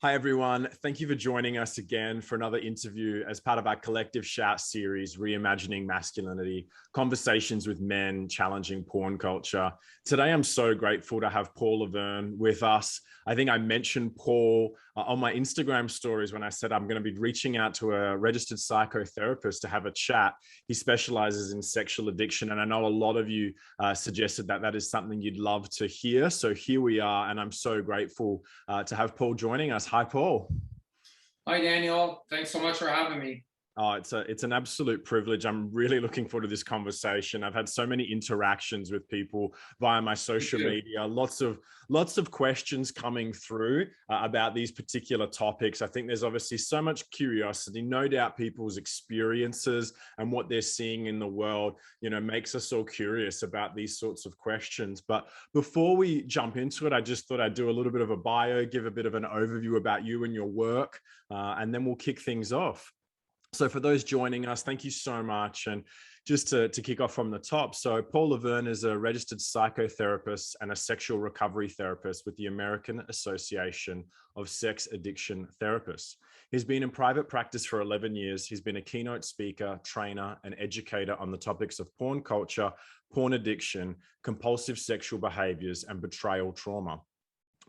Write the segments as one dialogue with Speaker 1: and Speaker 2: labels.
Speaker 1: Hi, everyone. Thank you for joining us again for another interview as part of our collective shout series, Reimagining Masculinity, Conversations with Men Challenging Porn Culture. Today, I'm so grateful to have Paul Lavergne with us. I think I mentioned Paul on my Instagram stories when I said I'm going to be reaching out to a registered psychotherapist to have a chat. He specializes in sexual addiction, and I know a lot of you suggested that that is something you'd love to hear. So here we are, and I'm so grateful to have Paul joining us. Hi, Paul.
Speaker 2: Hi, Daniel. Thanks so much for having me.
Speaker 1: Oh, it's an absolute privilege. I'm really looking forward to this conversation. I've had so many interactions with people via my social media, lots of questions coming through about these particular topics. I think there's obviously so much curiosity, no doubt people's experiences and what they're seeing in the world, makes us all curious about these sorts of questions. But before we jump into it, I just thought I'd do a little bit of a bio, give a bit of an overview about you and your work, and then we'll kick things off. So for those joining us, thank you so much. And just to kick off from the top, so Paul Lavergne is a registered psychotherapist and a sexual recovery therapist with the American Association of Sex Addiction Therapists. He's been in private practice for 11 years. He's been a keynote speaker, trainer, and educator on the topics of porn culture, porn addiction, compulsive sexual behaviors, and betrayal trauma.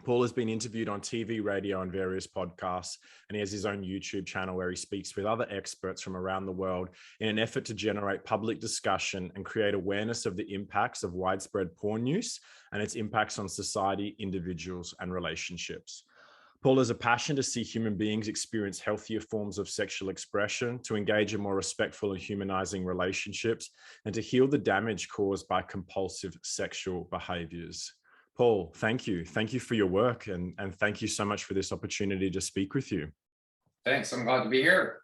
Speaker 1: Paul has been interviewed on TV, radio, and various podcasts, and he has his own YouTube channel where he speaks with other experts from around the world in an effort to generate public discussion and create awareness of the impacts of widespread porn use and its impacts on society, individuals, and relationships. Paul has a passion to see human beings experience healthier forms of sexual expression, to engage in more respectful and humanizing relationships, and to heal the damage caused by compulsive sexual behaviors. Paul, thank you. Thank you for your work, and thank you so much for this opportunity to speak with you.
Speaker 2: Thanks. I'm glad to be here.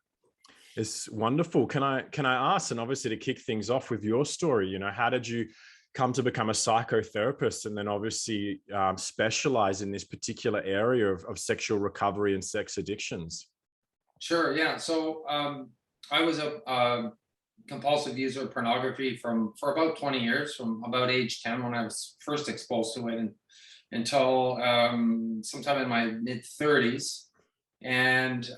Speaker 1: It's wonderful. Can I ask, and obviously to kick things off with your story, how did you come to become a psychotherapist and then obviously specialize in this particular area of sexual recovery and sex addictions?
Speaker 2: Sure. Yeah. So I was a compulsive user of pornography for about 20 years, from about age 10 when I was first exposed to it, and until sometime in my mid 30s. And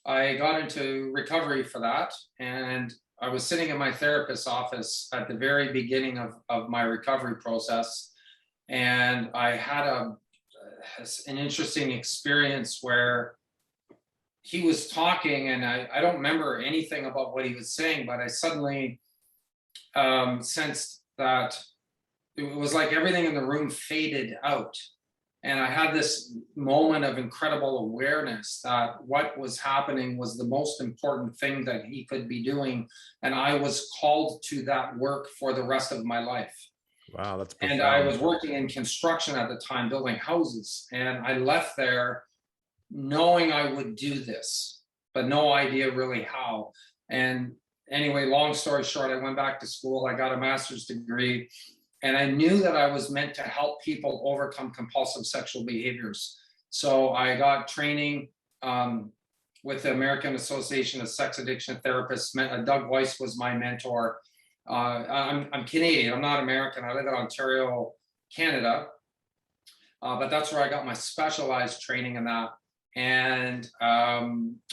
Speaker 2: I got into recovery for that. And I was sitting in my therapist's office at the very beginning of my recovery process. And I had an interesting experience where he was talking, and I don't remember anything about what he was saying, but I suddenly sensed that it was like everything in the room faded out. And I had this moment of incredible awareness that what was happening was the most important thing that he could be doing. And I was called to that work for the rest of my life.
Speaker 1: Wow, that's profound.
Speaker 2: And I was working in construction at the time, building houses. And I left there knowing I would do this, but no idea really how. And anyway, long story short, I went back to school. I got a master's degree, and I knew that I was meant to help people overcome compulsive sexual behaviors. So I got training with the American Association of Sex Addiction Therapists. Doug Weiss was my mentor. I'm Canadian. I'm not American. I live in Ontario, Canada. But that's where I got my specialized training in that. And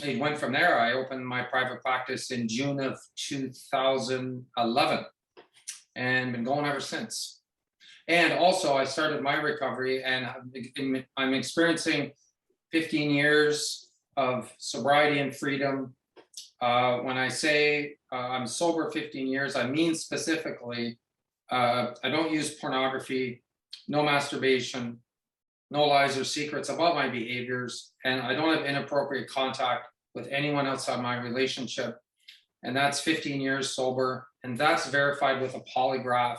Speaker 2: it went from there. I opened my private practice in June of 2011 and been going ever since. And also I started my recovery, and I'm experiencing 15 years of sobriety and freedom. When I say I'm sober 15 years, I mean specifically, I don't use pornography, no masturbation, no lies or secrets about my behaviors, and I don't have inappropriate contact with anyone outside my relationship. And that's 15 years sober, and that's verified with a polygraph,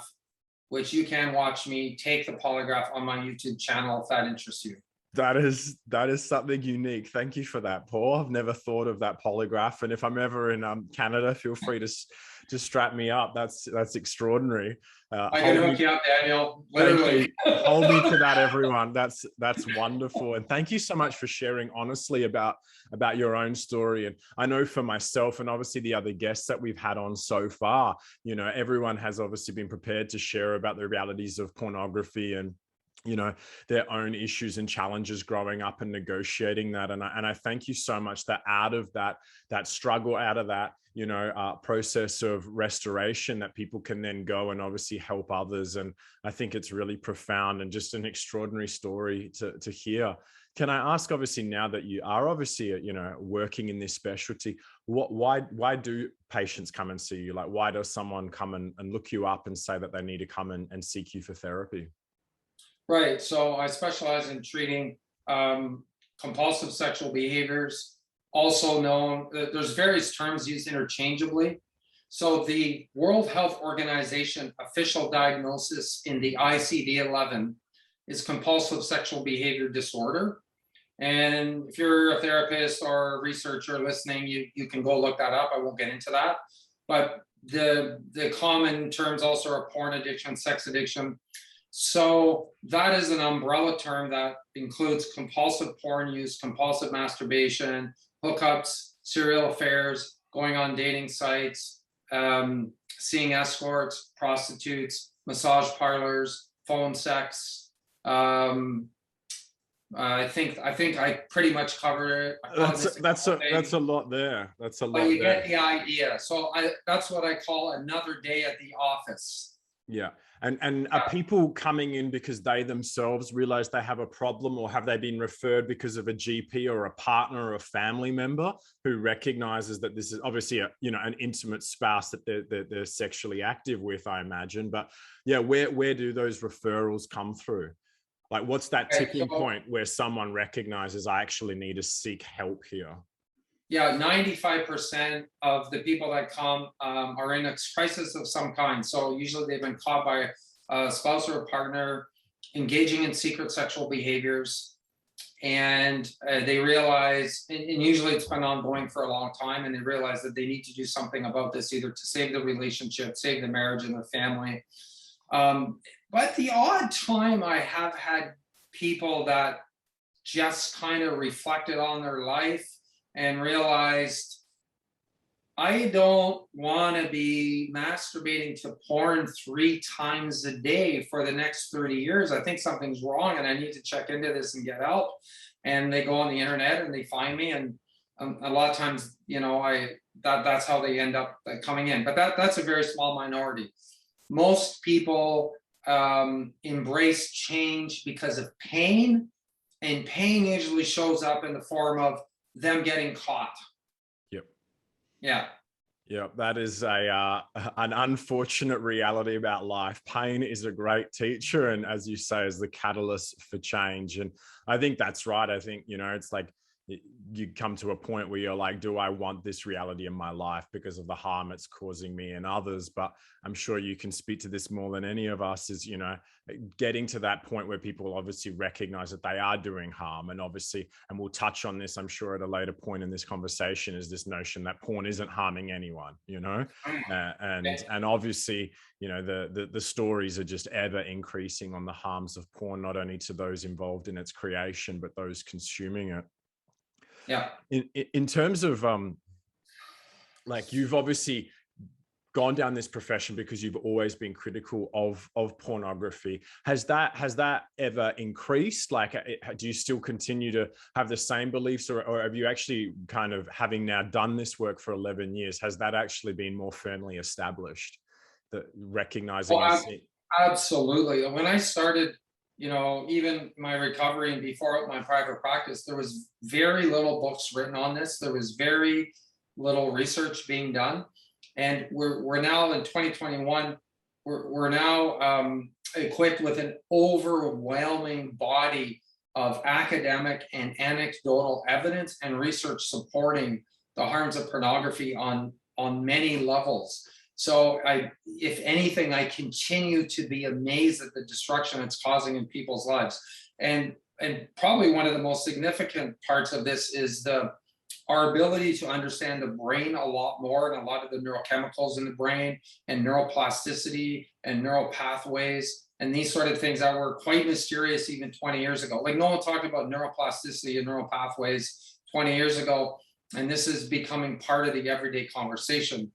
Speaker 2: which you can watch me take the polygraph on my YouTube channel if that interests you.
Speaker 1: That is something unique. Thank you for that, Paul. I've never thought of that polygraph, and if I'm ever in Canada, feel free to strap me up. That's extraordinary.
Speaker 2: I can hook you up, Daniel. Literally.
Speaker 1: Hold me to that, everyone. That's wonderful, and thank you so much for sharing honestly about your own story. And I know for myself, and obviously the other guests that we've had on so far, everyone has obviously been prepared to share about the realities of pornography and you know, their own issues and challenges growing up and negotiating that. And I thank you so much that out of that struggle, out of that, you know, process of restoration, that people can then go and obviously help others. And I think it's really profound and just an extraordinary story to hear. Can I ask, obviously, now that you are obviously, you know, working in this specialty, why do patients come and see you? Like, why does someone come and look you up and say that they need to come and seek you for therapy?
Speaker 2: Right. So I specialize in treating compulsive sexual behaviors, also known, there's various terms used interchangeably. So the World Health Organization official diagnosis in the ICD-11 is compulsive sexual behavior disorder. And if you're a therapist or a researcher listening, you can go look that up. I won't get into that. But the common terms also are porn addiction, sex addiction. So that is an umbrella term that includes compulsive porn use, compulsive masturbation, hookups, serial affairs, going on dating sites, seeing escorts, prostitutes, massage parlors, phone sex. I think I pretty much covered it.
Speaker 1: That's a lot there. That's a lot.
Speaker 2: But you
Speaker 1: there.
Speaker 2: get the idea. So that's what I call another day at the office.
Speaker 1: Yeah. And are people coming in because they themselves realize they have a problem, or have they been referred because of a GP or a partner or a family member who recognizes that this is obviously an intimate spouse that they're sexually active with, I imagine. But yeah, where do those referrals come through? Like, what's that tipping point where someone recognizes I actually need to seek help here?
Speaker 2: Yeah, 95% of the people that come are in a crisis of some kind. So usually they've been caught by a spouse or a partner engaging in secret sexual behaviors. And they realize, and usually it's been ongoing for a long time, and they realize that they need to do something about this, either to save the relationship, save the marriage and the family. But the odd time I have had people that just kind of reflected on their life and realized, I don't want to be masturbating to porn 3 times a day for the next 30 years. I think something's wrong and I need to check into this and get help. And they go on the internet and they find me. And a lot of times, that's how they end up coming in. But that's a very small minority. Most people embrace change because of pain. And pain usually shows up in the form of them getting caught.
Speaker 1: Yep.
Speaker 2: Yeah.
Speaker 1: Yeah, that is an unfortunate reality about life. Pain is a great teacher, and as you say, is the catalyst for change. And I think that's right. I think, it's like you come to a point where you're like, do I want this reality in my life because of the harm it's causing me and others? But I'm sure you can speak to this more than any of us, is, getting to that point where people obviously recognize that they are doing harm. And obviously, and we'll touch on this, I'm sure, at a later point in this conversation, is this notion that porn isn't harming anyone, and obviously, the stories are just ever increasing on the harms of porn, not only to those involved in its creation, but those consuming it.
Speaker 2: Yeah.
Speaker 1: In terms of like, you've obviously gone down this profession because you've always been critical of pornography. Has that ever increased? Like, do you still continue to have the same beliefs, or have you actually, kind of having now done this work for 11 years, has that actually been more firmly established, that recognizing?
Speaker 2: Absolutely. When I started, even my recovery and before my private practice, there was very little books written on this. There was very little research being done. And we're now in 2021, we're now equipped with an overwhelming body of academic and anecdotal evidence and research supporting the harms of pornography on many levels. So if anything, I continue to be amazed at the destruction it's causing in people's lives. And probably one of the most significant parts of this is our ability to understand the brain a lot more, and a lot of the neurochemicals in the brain, and neuroplasticity and neural pathways, and these sort of things that were quite mysterious even 20 years ago. Like, no one talked about neuroplasticity and neural pathways 20 years ago, and this is becoming part of the everyday conversation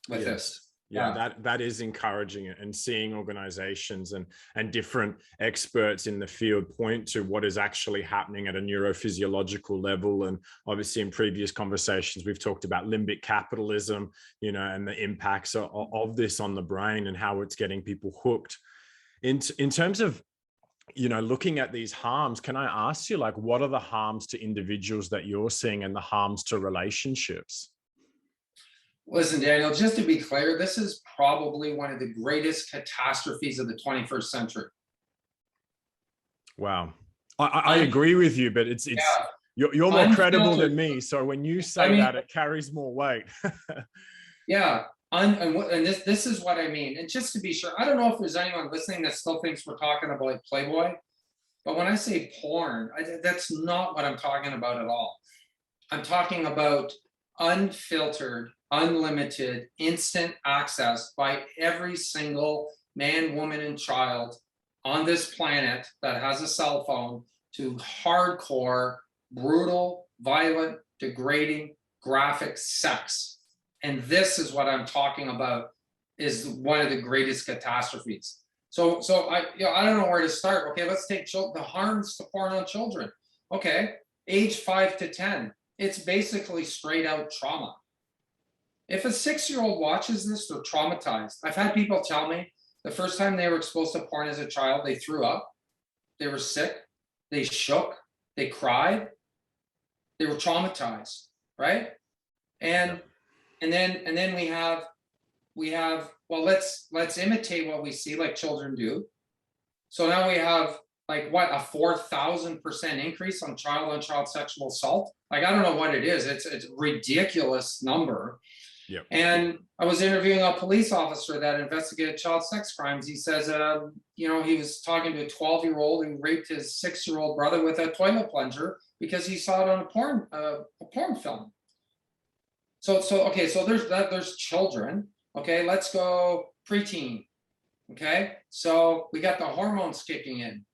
Speaker 2: with this.
Speaker 1: Yeah, that is encouraging, and seeing organizations and different experts in the field point to what is actually happening at a neurophysiological level. And obviously in previous conversations, we've talked about limbic capitalism, and the impacts of this on the brain and how it's getting people hooked. In terms of, looking at these harms, can I ask you, like, what are the harms to individuals that you're seeing and the harms to relationships?
Speaker 2: Listen, Daniel, just to be clear, this is probably one of the greatest catastrophes of the 21st century.
Speaker 1: Wow. I agree with you, but it's you're more credible than me. So when you say that, it carries more weight.
Speaker 2: Yeah. And this is what I mean. And just to be sure, I don't know if there's anyone listening that still thinks we're talking about like Playboy, but when I say porn, that's not what I'm talking about at all. I'm talking about unfiltered, unlimited, instant access by every single man, woman, and child on this planet that has a cell phone to hardcore, brutal, violent, degrading, graphic sex. And this is what I'm talking about, is one of the greatest catastrophes. So I don't know where to start. Okay, let's take the harms to porn on children. Okay, age 5 to 10. It's basically straight out trauma. If a 6-year-old watches this, they're traumatized. I've had people tell me the first time they were exposed to porn as a child, they threw up, they were sick, they shook, they cried, they were traumatized, right? And then we have well, let's imitate what we see like children do. So now we have like what, a 4,000% increase on child sexual assault. Like, I don't know what it is. It's a ridiculous number.
Speaker 1: Yep.
Speaker 2: And I was interviewing a police officer that investigated child sex crimes. He says, he was talking to a 12-year-old who raped his 6-year-old brother with a toilet plunger because he saw it on a porn film. So there's children. Okay, let's go preteen. Okay, so we got the hormones kicking in.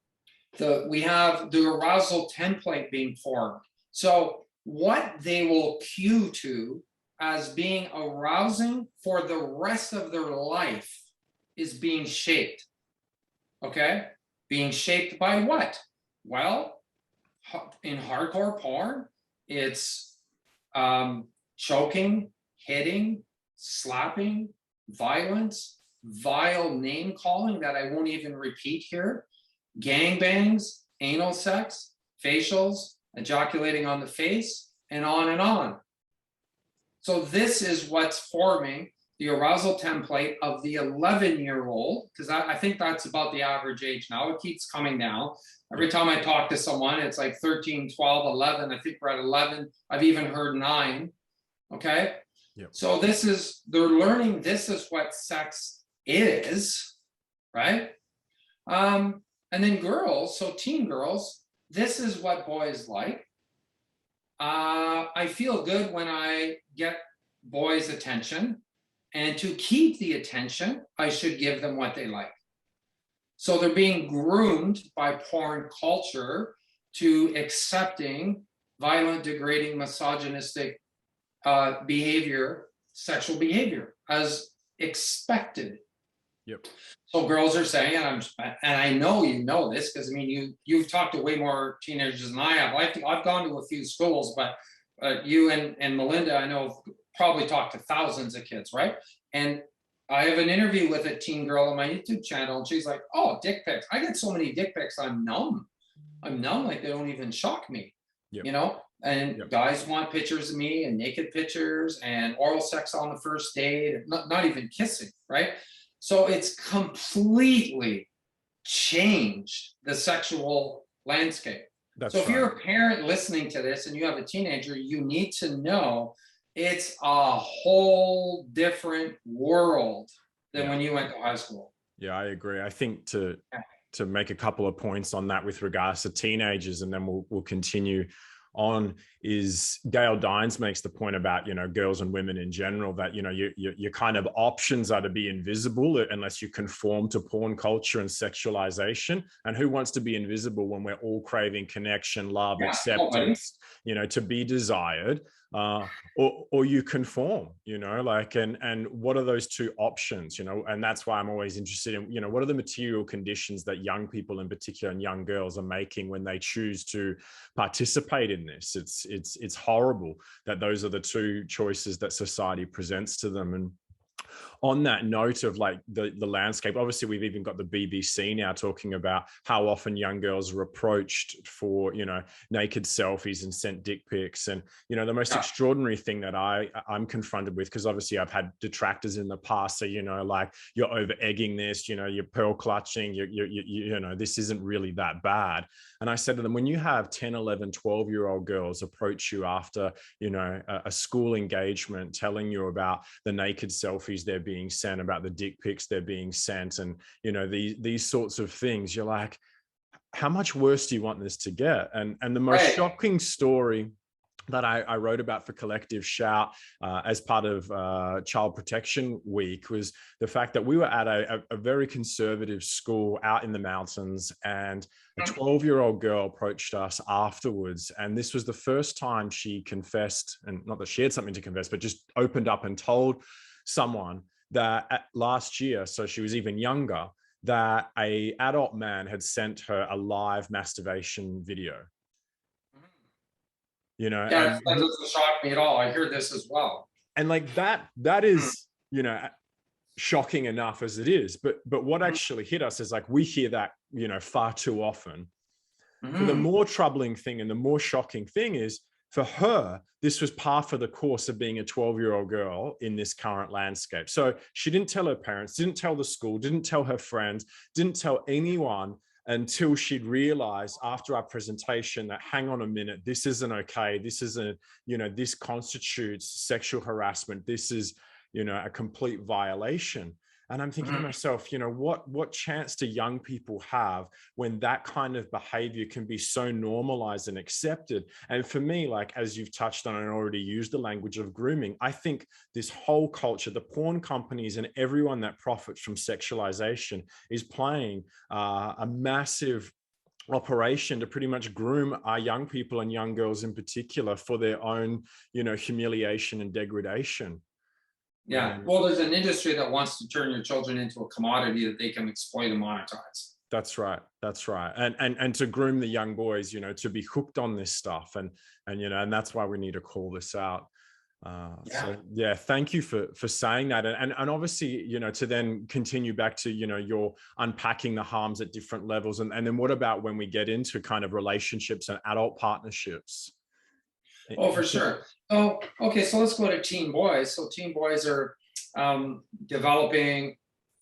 Speaker 2: We have the arousal template being formed. So what they will cue to as being arousing for the rest of their life is being shaped. Okay, being shaped by what? Well, in hardcore porn, it's choking, hitting, slapping, violence, vile name calling that I won't even repeat here, gangbangs, anal sex, facials, ejaculating on the face, and on and on. So this is what's forming the arousal template of the 11-year-old, because I think that's about the average age now. It keeps coming down. Every time I talk to someone, it's like 13, 12, 11. I think we're at 11. I've even heard 9. Okay.
Speaker 1: Yep.
Speaker 2: So they're learning this is what sex is, right? And then girls, so teen girls, this is what boys like. I feel good when I get boys' attention, and to keep the attention, I should give them what they like. So they're being groomed by porn culture to accepting violent, degrading, misogynistic behavior, sexual behavior as expected.
Speaker 1: Yep. So
Speaker 2: girls are saying, and I know you know this because I mean you've talked to way more teenagers than I have. I've gone to a few schools, but you and Melinda, I know, have probably talked to thousands of kids, right? And I have an interview with a teen girl on my YouTube channel, and she's like, "Oh, dick pics! I get so many dick pics, I'm numb. Like they don't even shock me." Yep. And yep. Guys want pictures of me and naked pictures and oral sex on the first date, not even kissing, right? So it's completely changed the sexual landscape. So if you're a parent listening to this and you have a teenager, you need to know it's a whole different world than when you went to high school.
Speaker 1: Yeah, I agree. I think to make a couple of points on that with regards to teenagers, and then we'll continue on, is Gail Dines makes the point about, girls and women in general, that, your kind of options are to be invisible unless you conform to porn culture and sexualization. And who wants to be invisible when we're all craving connection, love, acceptance, to be desired. or you conform, like, and what are those two options, and that's why I'm always interested in, what are the material conditions that young people in particular and young girls are making when they choose to participate in this. It's horrible that those are the two choices that society presents to them. And on that note of like the landscape, obviously we've even got the BBC now talking about how often young girls are approached for, naked selfies and sent dick pics. And, the most extraordinary thing that I'm confronted with, because obviously I've had detractors in the past, so, like, you're over egging this, you're pearl clutching, this isn't really that bad. And I said to them, when you have 10, 11, 12-year-old girls approach you after, a school engagement, telling you about the naked selfies they're being sent, about the dick pics they're being sent, and, these sorts of things, you're like, how much worse do you want this to get? And the most shocking story that I wrote about for Collective Shout as part of Child Protection Week was the fact that we were at a very conservative school out in the mountains, and a 12-year-old girl approached us afterwards. And this was the first time she confessed, and not that she had something to confess, but just opened up and told someone that last year, so she was even younger, that an adult man had sent her a live masturbation video.
Speaker 2: Yeah, that doesn't shock me at all. I hear this as well.
Speaker 1: And like that is, shocking enough as it is. But what actually hit us is like, we hear that, far too often. But the more troubling thing and the more shocking thing is, for her, this was par for the course of being a 12-year-old girl in this current landscape. So she didn't tell her parents, didn't tell the school, didn't tell her friends, didn't tell anyone until she'd realized after our presentation that, hang on a minute, this isn't okay. This isn't, this constitutes sexual harassment. This is, a complete violation. And I'm thinking to myself, what chance do young people have when that kind of behavior can be so normalized and accepted? And for me, like, as you've touched on and already used the language of grooming, I think this whole culture, the porn companies and everyone that profits from sexualization is playing a massive operation to pretty much groom our young people and young girls in particular for their own, humiliation and degradation.
Speaker 2: Yeah, well, there's an industry that wants to turn your children into a commodity that they can exploit and monetize.
Speaker 1: That's right. And to groom the young boys, to be hooked on this stuff, and that's why we need to call this out. So yeah, thank you for saying that, and obviously, to then continue back to, you're unpacking the harms at different levels, and then what about when we get into kind of relationships and adult partnerships?
Speaker 2: Oh, for sure. Oh, okay. So let's go to teen boys. So teen boys are developing,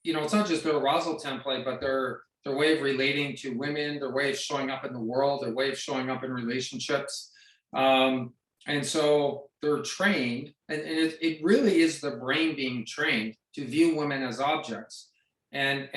Speaker 2: it's not just their arousal template, but their way of relating to women, their way of showing up in the world, their way of showing up in relationships. And so they're trained, and it really is the brain being trained to view women as objects, and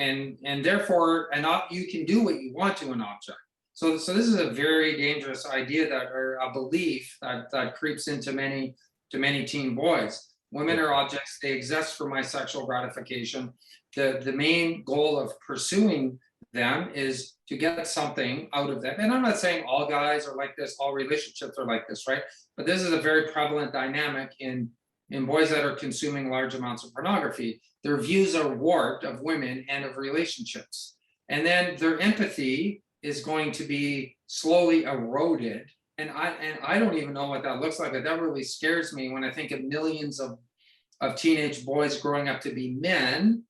Speaker 2: therefore, you can do what you want to an object. So this is a very dangerous idea, or a belief that creeps into many teen boys. Women are objects; they exist for my sexual gratification. The main goal of pursuing them is to get something out of them. And I'm not saying all guys are like this, all relationships are like this, right? But this is a very prevalent dynamic in boys that are consuming large amounts of pornography. Their views are warped of women and of relationships, and then their empathy is going to be slowly eroded. And I don't even know what that looks like, but that really scares me when I think of millions of teenage boys growing up to be men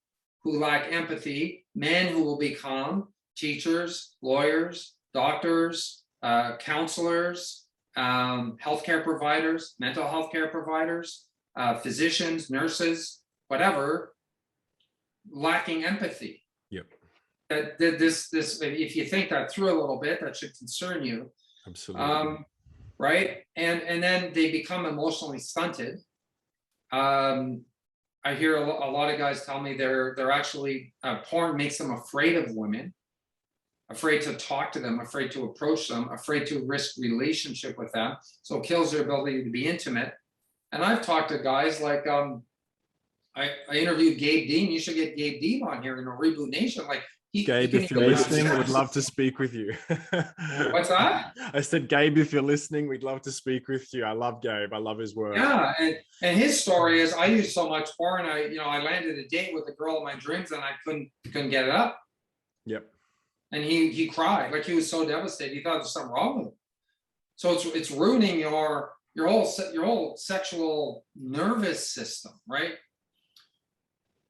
Speaker 2: who lack empathy, men who will become teachers, lawyers, doctors, counselors, healthcare providers, mental health care providers, physicians, nurses, whatever, lacking empathy.
Speaker 1: Yep.
Speaker 2: That this if you think that through a little bit, that should concern you.
Speaker 1: Absolutely.
Speaker 2: Right, and then they become emotionally stunted. I hear a lot of guys tell me they're actually porn makes them afraid of women, afraid to talk to them, afraid to approach them, afraid to risk relationship with them. So it kills their ability to be intimate. And I've talked to guys like I interviewed Gabe Dean. You should get Gabe Dean on here in a Reboot Nation. Like,
Speaker 1: Gabe, if you're listening, we'd love to speak with you.
Speaker 2: What's that?
Speaker 1: I said, Gabe, if you're listening, we'd love to speak with you. I love Gabe. I love his work.
Speaker 2: Yeah, and his story is, I used so much porn. I landed a date with the girl of my dreams, and I couldn't get it up.
Speaker 1: Yep.
Speaker 2: And he cried, like he was so devastated. He thought there was something wrong with him. So it's ruining your whole sexual nervous system, right?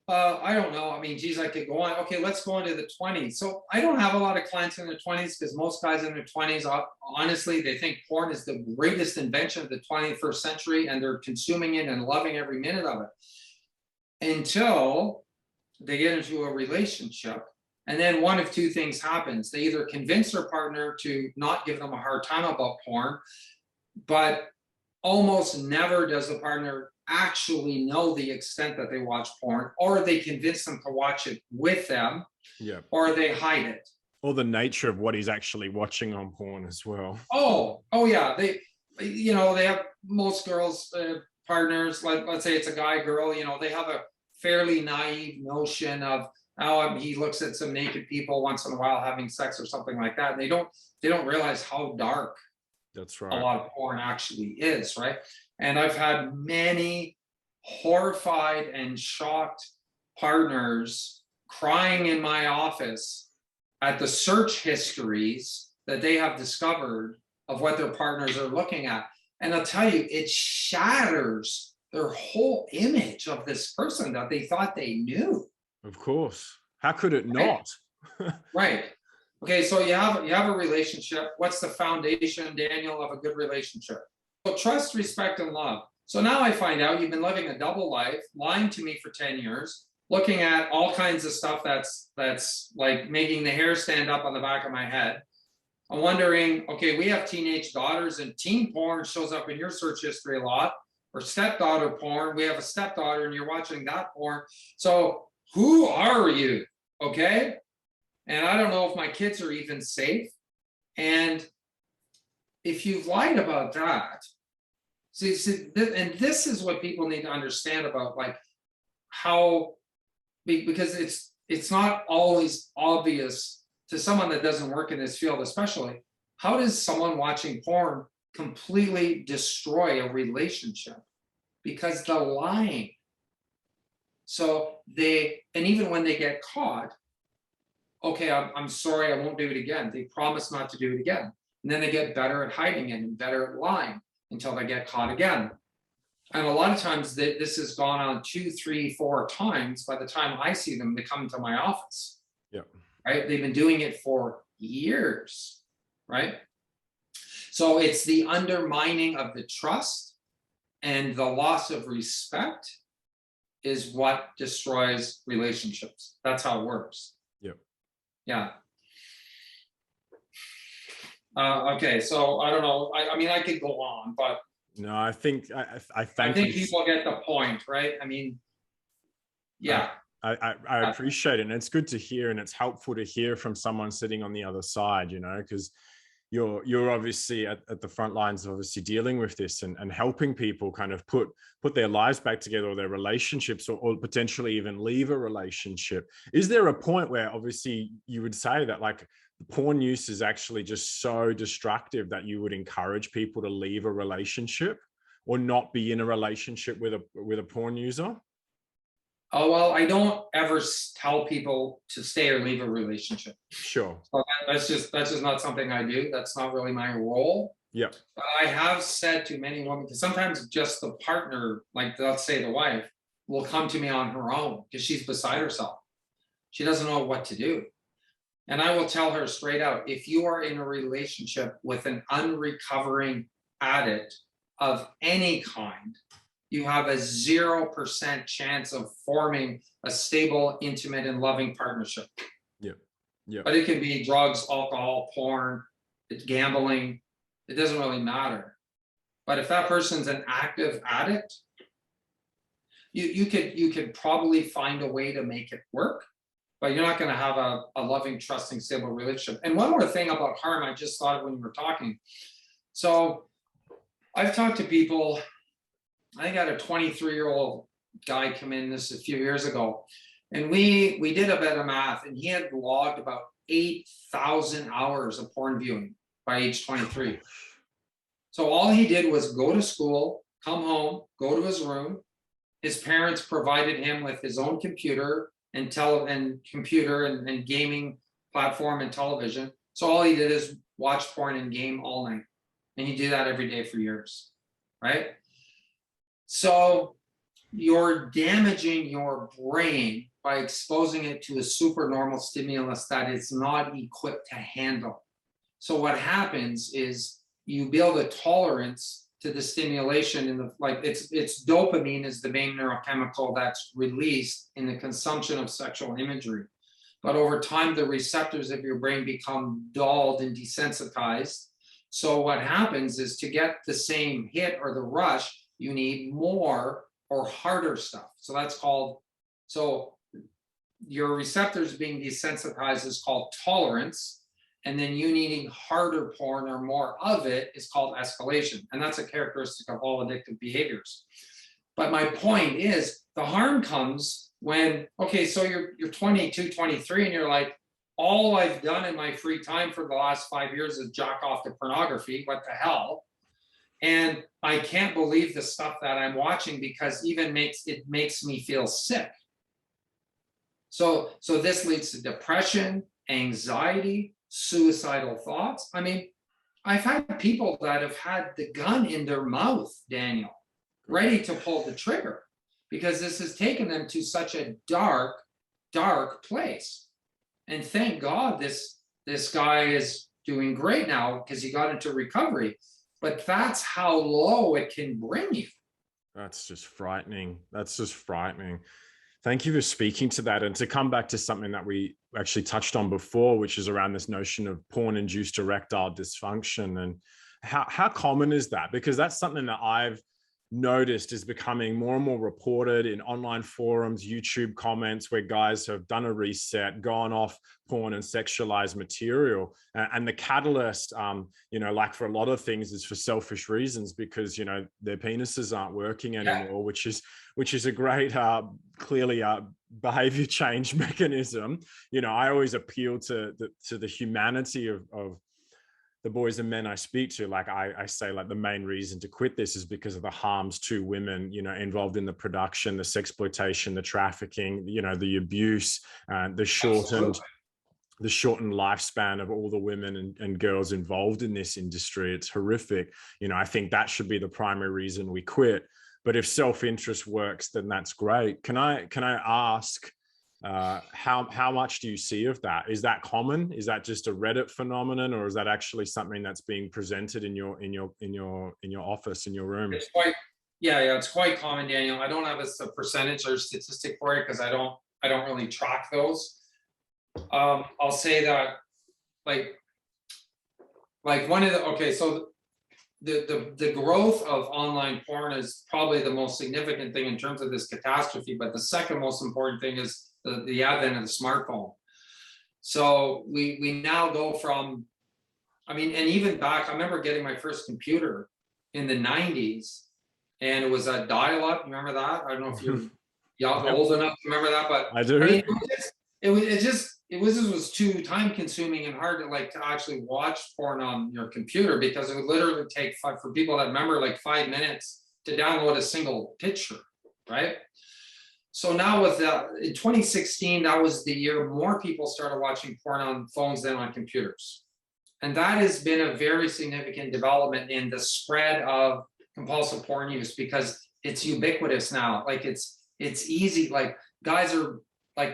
Speaker 2: I don't know. I mean, geez, I could go on. Okay, let's go into the 20s. So I don't have a lot of clients in their 20s, because most guys in their 20s, honestly, they think porn is the greatest invention of the 21st century, and they're consuming it and loving every minute of it until they get into a relationship. And then one of two things happens. They either convince their partner to not give them a hard time about porn, but almost never does the partner actually know the extent that they watch porn, or they convince them to watch it with them, or they hide it.
Speaker 1: Or the nature of what he's actually watching on porn as well.
Speaker 2: Oh yeah. They have, most girls, partners, like, let's say it's a guy, girl, they have a fairly naive notion of, he looks at some naked people once in a while having sex or something like that. They don't realize how dark
Speaker 1: that's right,
Speaker 2: a lot of porn actually is, right? And I've had many horrified and shocked partners crying in my office at the search histories that they have discovered of what their partners are looking at. And I'll tell you, it shatters their whole image of this person that they thought they knew.
Speaker 1: Of course. How could it not?
Speaker 2: Right. Okay, so you have a relationship. What's the foundation, Daniel, of a good relationship? So trust, respect, and love. So now I find out you've been living a double life, lying to me for 10 years, looking at all kinds of stuff that's like making the hair stand up on the back of my head. I'm wondering, okay, we have teenage daughters, and teen porn shows up in your search history a lot, or stepdaughter porn. We have a stepdaughter and you're watching that porn. So who are you? Okay. And I don't know if my kids are even safe. And if you've lied about that, and this is what people need to understand about, like, how, because it's not always obvious to someone that doesn't work in this field, especially, how does someone watching porn completely destroy a relationship? Because they're lying. So and even when they get caught, okay, I'm sorry, I won't do it again. They promise not to do it again. And then they get better at hiding it and better at lying until they get caught again. And a lot of times this has gone on 2, 3, 4 times. By the time I see them, they come to my office.
Speaker 1: Yeah.
Speaker 2: Right? They've been doing it for years, right? So it's the undermining of the trust and the loss of respect is what destroys relationships. That's how it works.
Speaker 1: Yep.
Speaker 2: Yeah. Okay, so I don't know. I mean, I could go on, but
Speaker 1: no, I think I
Speaker 2: think people get the point, right? I mean, yeah.
Speaker 1: I appreciate it, and it's good to hear, and it's helpful to hear from someone sitting on the other side, because you're obviously at the front lines of obviously dealing with this and helping people kind of put their lives back together, or their relationships, or potentially even leave a relationship. Is there a point where obviously you would say that, like, porn use is actually just so destructive that you would encourage people to leave a relationship or not be in a relationship with a porn user?
Speaker 2: Oh, well, I don't ever tell people to stay or leave a relationship.
Speaker 1: Sure.
Speaker 2: So that's just not something I do. That's not really my role.
Speaker 1: Yeah.
Speaker 2: But I have said to many women, because sometimes just the partner, like let's say the wife, will come to me on her own because she's beside herself. She doesn't know what to do. And I will tell her straight out, if you are in a relationship with an unrecovering addict of any kind, you have a 0% chance of forming a stable, intimate, and loving partnership.
Speaker 1: Yeah. Yeah.
Speaker 2: But it can be drugs, alcohol, porn, it's gambling. It doesn't really matter. But if that person's an active addict, you could probably find a way to make it work, but you're not going to have a loving, trusting, stable relationship. And one more thing about harm, I just thought of when you were talking. So I've talked to people. I got a 23-year-old guy come in this a few years ago, And we did a bit of math, and he had logged about 8,000 hours of porn viewing by age 23. So all he did was go to school, come home, go to his room. His parents provided him with his own computer and computer and gaming platform and television. So all he did is watch porn and game all night. And he did that every day for years, right? So you're damaging your brain by exposing it to a supernormal stimulus that it's not equipped to handle. So what happens is you build a tolerance to the stimulation in the, like it's dopamine is the main neurochemical that's released in the consumption of sexual imagery. But over time, the receptors of your brain become dulled and desensitized. So what happens is to get the same hit or the rush, you need more or harder stuff. So that's called, so your receptors being desensitized is called tolerance. And then you needing harder porn or more of it is called escalation. And that's a characteristic of all addictive behaviors. But my point is the harm comes when, okay, so you're 22, 23, and you're like, all I've done in my free time for the last 5 years is jack off to pornography. What the hell? And I can't believe the stuff that I'm watching because it makes me feel sick. So this leads to depression, anxiety, suicidal thoughts. I mean, I've had people that have had the gun in their mouth, Daniel, ready to pull the trigger because this has taken them to such a dark, dark place. And thank God this guy is doing great now because he got into recovery. But that's how low it can bring you.
Speaker 1: That's just frightening. That's just frightening. Thank you for speaking to that. And to come back to something that we actually touched on before, which is around this notion of porn-induced erectile dysfunction. And how common is that? Because that's something that I've noticed is becoming more and more reported in online forums, YouTube comments, where guys have done a reset, gone off porn and sexualized material. And the catalyst, like for a lot of things, is for selfish reasons because, their penises aren't working anymore, which is a great, clearly behavior change mechanism. I always appeal to the humanity of the boys and men I speak to. Like I say, like the main reason to quit this is because of the harms to women, involved in the production, the sexploitation, the trafficking, the abuse, the shortened lifespan of all the women and girls involved in this industry. It's horrific. I think that should be the primary reason we quit. But if self-interest works, then that's great. Can I ask, how much do you see of that? Is that common? Is that just a Reddit phenomenon, or is that actually something that's being presented in your office, in your room?
Speaker 2: It's quite, it's quite common, Daniel. I don't have a percentage or statistic for it because I don't really track those. I'll say that like one of the, so the growth of online porn is probably the most significant thing in terms of this catastrophe, but the second most important thing is the advent of the smartphone. So we now go from, and even back, I remember getting my first computer in the 90s, and it was a dial-up. Remember that? I don't know if you're old enough to remember that, but
Speaker 1: I do.
Speaker 2: It was too time consuming and hard to actually watch porn on your computer because it would literally take for people that remember 5 minutes to download a single picture, right? So now with that, in 2016, that was the year more people started watching porn on phones than on computers. And that has been a very significant development in the spread of compulsive porn use because it's ubiquitous now. It's easy. Guys are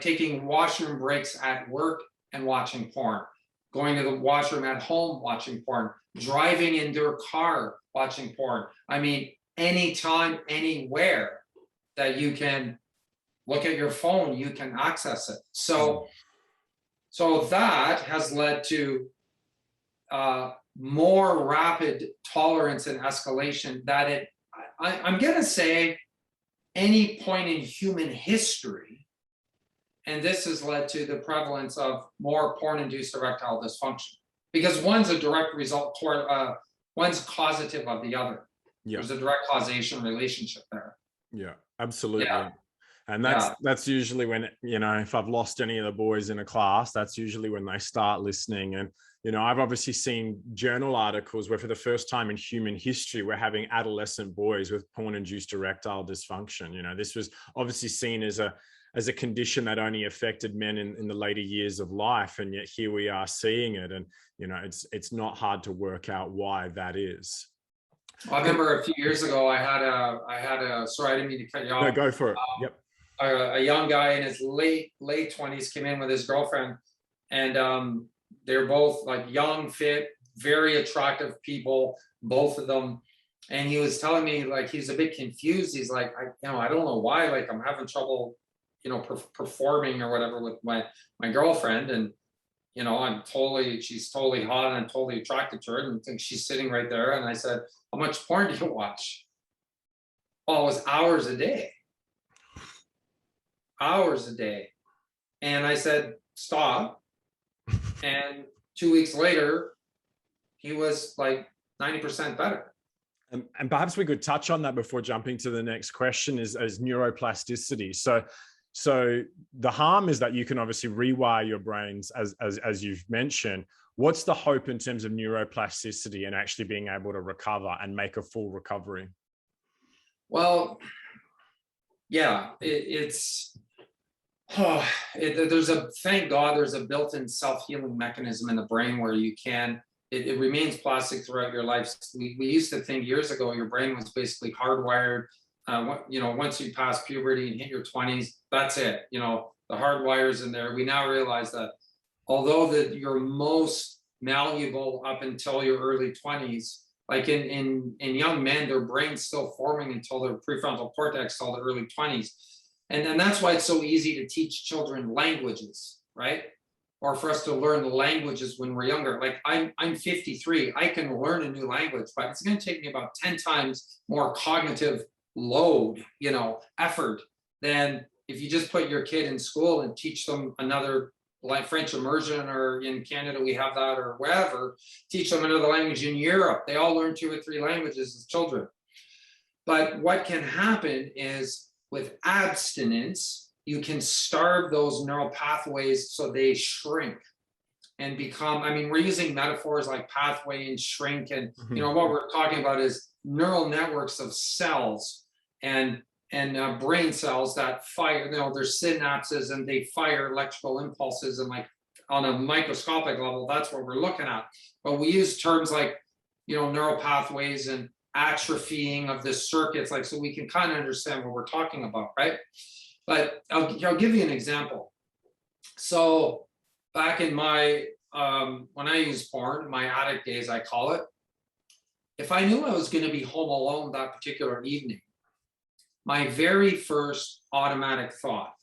Speaker 2: taking washroom breaks at work and watching porn, going to the washroom at home watching porn, driving in their car watching porn. Anytime, anywhere that you can look at your phone, you can access it. So that has led to more rapid tolerance and escalation that I'm going to say any point in human history. And this has led to the prevalence of more porn-induced erectile dysfunction because one's a direct result, one's causative of the other. Yeah. There's a direct causation relationship there.
Speaker 1: Yeah, absolutely. Yeah. And
Speaker 2: Yeah.
Speaker 1: that's usually when, if I've lost any of the boys in a class, that's usually when they start listening. And, I've obviously seen journal articles where for the first time in human history, we're having adolescent boys with porn-induced erectile dysfunction. This was obviously seen as a condition that only affected men in the later years of life. And yet here we are seeing it. And, it's not hard to work out why that is.
Speaker 2: I remember a few years ago, I had a, sorry, I didn't mean to cut you off.
Speaker 1: No, go for it. Yep.
Speaker 2: A young guy in his late 20s came in with his girlfriend, and they're both like young, fit, very attractive people, both of them. And he was telling me like he's a bit confused. He's like, I don't know why, like I'm having trouble, performing or whatever with my girlfriend. And she's totally hot and I'm totally attracted to her, and I think she's sitting right there. And I said, how much porn do you watch? Oh, it was hours a day. Hours a day. And I said, stop. And 2 weeks later, he was like 90% better.
Speaker 1: And perhaps we could touch on that before jumping to the next question is neuroplasticity. So the harm is that you can obviously rewire your brains as you've mentioned. What's the hope in terms of neuroplasticity and actually being able to recover and make a full recovery? Well,
Speaker 2: yeah, thank God there's a built-in self-healing mechanism in the brain where it remains plastic throughout your life. We used to think years ago your brain was basically hardwired. Once you pass puberty and hit your 20s, that's it. The hardwire's in there. We now realize that although you're most malleable up until your early 20s, like in young men, their brain's still forming until their prefrontal cortex till the early 20s. And that's why it's so easy to teach children languages, right? Or for us to learn the languages when we're younger. Like I'm 53, I can learn a new language, but it's going to take me about 10 times more cognitive load, effort than if you just put your kid in school and teach them another, like French immersion, or in Canada we have that, or wherever, teach them another language. In Europe, they all learn 2 or 3 languages as children. But what can happen is with abstinence, you can starve those neural pathways so they shrink and become, we're using metaphors like pathway and shrink. And, what we're talking about is neural networks of cells and brain cells that fire, there's synapses and they fire electrical impulses, and like on a microscopic level, that's what we're looking at. But we use terms like, neural pathways and atrophying of the circuits, like, so we can kind of understand what we're talking about, right? But I'll give you an example. So back in my, when I used porn, my addict days, I call it, if I knew I was going to be home alone that particular evening, my very first automatic thought,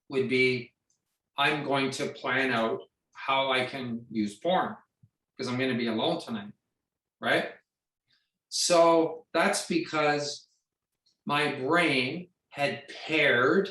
Speaker 2: would be, I'm going to plan out how I can use porn because I'm going to be alone tonight, right? So that's because my brain had paired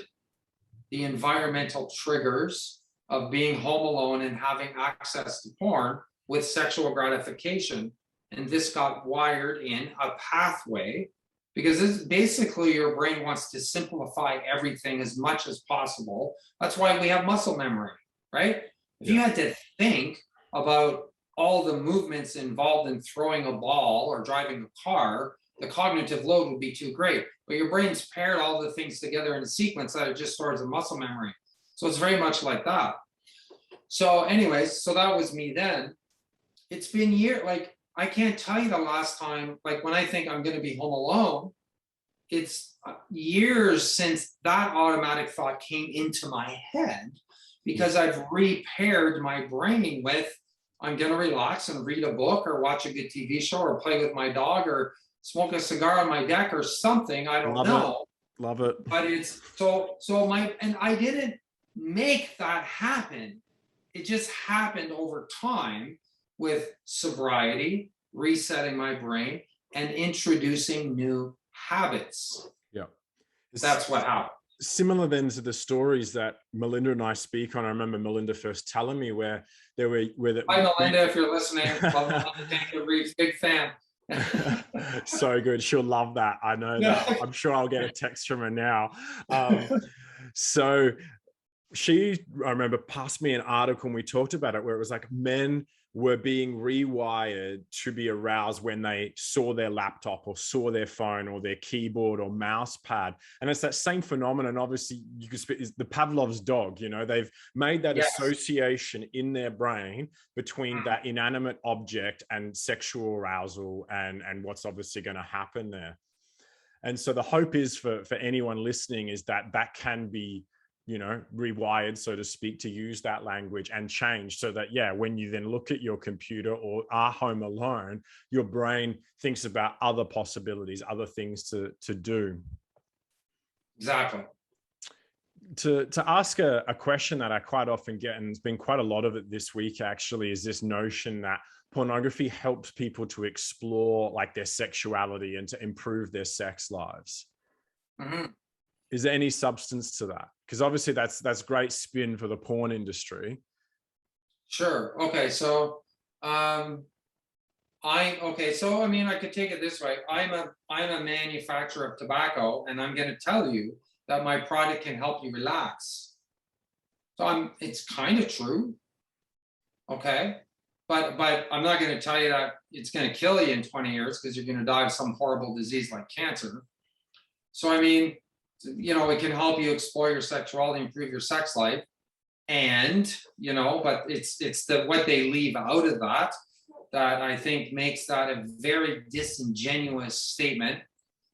Speaker 2: the environmental triggers of being home alone and having access to porn with sexual gratification. And this got wired in a pathway, because this is basically your brain wants to simplify everything as much as possible. That's why we have muscle memory, right? If you had to think about all the movements involved in throwing a ball or driving a car, the cognitive load would be too great. But your brain's paired all the things together in a sequence that it just stores in muscle memory. So it's very much like that. So anyways, so that was me then. It's been years, like I can't tell you the last time, like when I think I'm going to be home alone, it's years since that automatic thought came into my head, because I've repaired my brain with, I'm going to relax and read a book or watch a good TV show or play with my dog or smoke a cigar on my deck or something. I don't know.
Speaker 1: Love it.
Speaker 2: But it's so and I didn't make that happen. It just happened over time with sobriety, resetting my brain, and introducing new habits.
Speaker 1: Yeah.
Speaker 2: That's what happened.
Speaker 1: Similar then to the stories that Melinda and I speak on. I remember Melinda first telling me where there were...
Speaker 2: Hi, Melinda, if you're listening. Love Melinda, thank you, Reeves, big fan.
Speaker 1: So good. She'll love that. I know that. I'm sure I'll get a text from her now. So I remember, passed me an article and we talked about it, where it was like men were being rewired to be aroused when they saw their laptop or saw their phone or their keyboard or mouse pad. And it's that same phenomenon. Obviously, you could speak, is the Pavlov's dog. They've made that association in their brain between that inanimate object and sexual arousal and what's obviously going to happen there. And so the hope is for anyone listening is that can be rewired, so to speak, to use that language and change, so that when you then look at your computer or are home alone, your brain thinks about other possibilities, other things to do.
Speaker 2: Exactly.
Speaker 1: To ask a question that I quite often get, and there's been quite a lot of it this week actually, is this notion that pornography helps people to explore like their sexuality and to improve their sex lives.
Speaker 2: Mm-hmm.
Speaker 1: Is there any substance to that? Because obviously that's great spin for the porn industry.
Speaker 2: Sure. Okay. So, I mean, I could take it this way. I'm a manufacturer of tobacco, and I'm going to tell you that my product can help you relax. So it's kind of true. Okay. But I'm not going to tell you that it's going to kill you in 20 years because you're going to die of some horrible disease like cancer. So, I mean, it can help you explore your sexuality, improve your sex life. And, but it's what they leave out of that I think makes that a very disingenuous statement.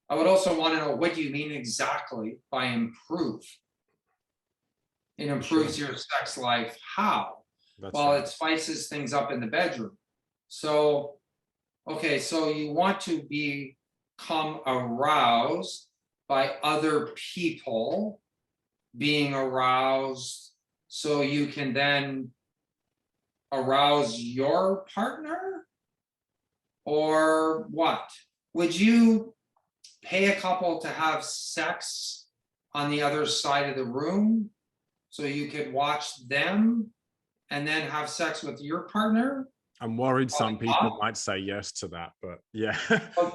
Speaker 2: I would also want to know, what do you mean exactly by improve? It improves your sex life. How? It spices things up in the bedroom. So, okay, so you want to become aroused by other people being aroused, so you can then arouse your partner? Or what? Would you pay a couple to have sex on the other side of the room so you could watch them and then have sex with your partner?
Speaker 1: I'm worried some people might say yes to that, but yeah.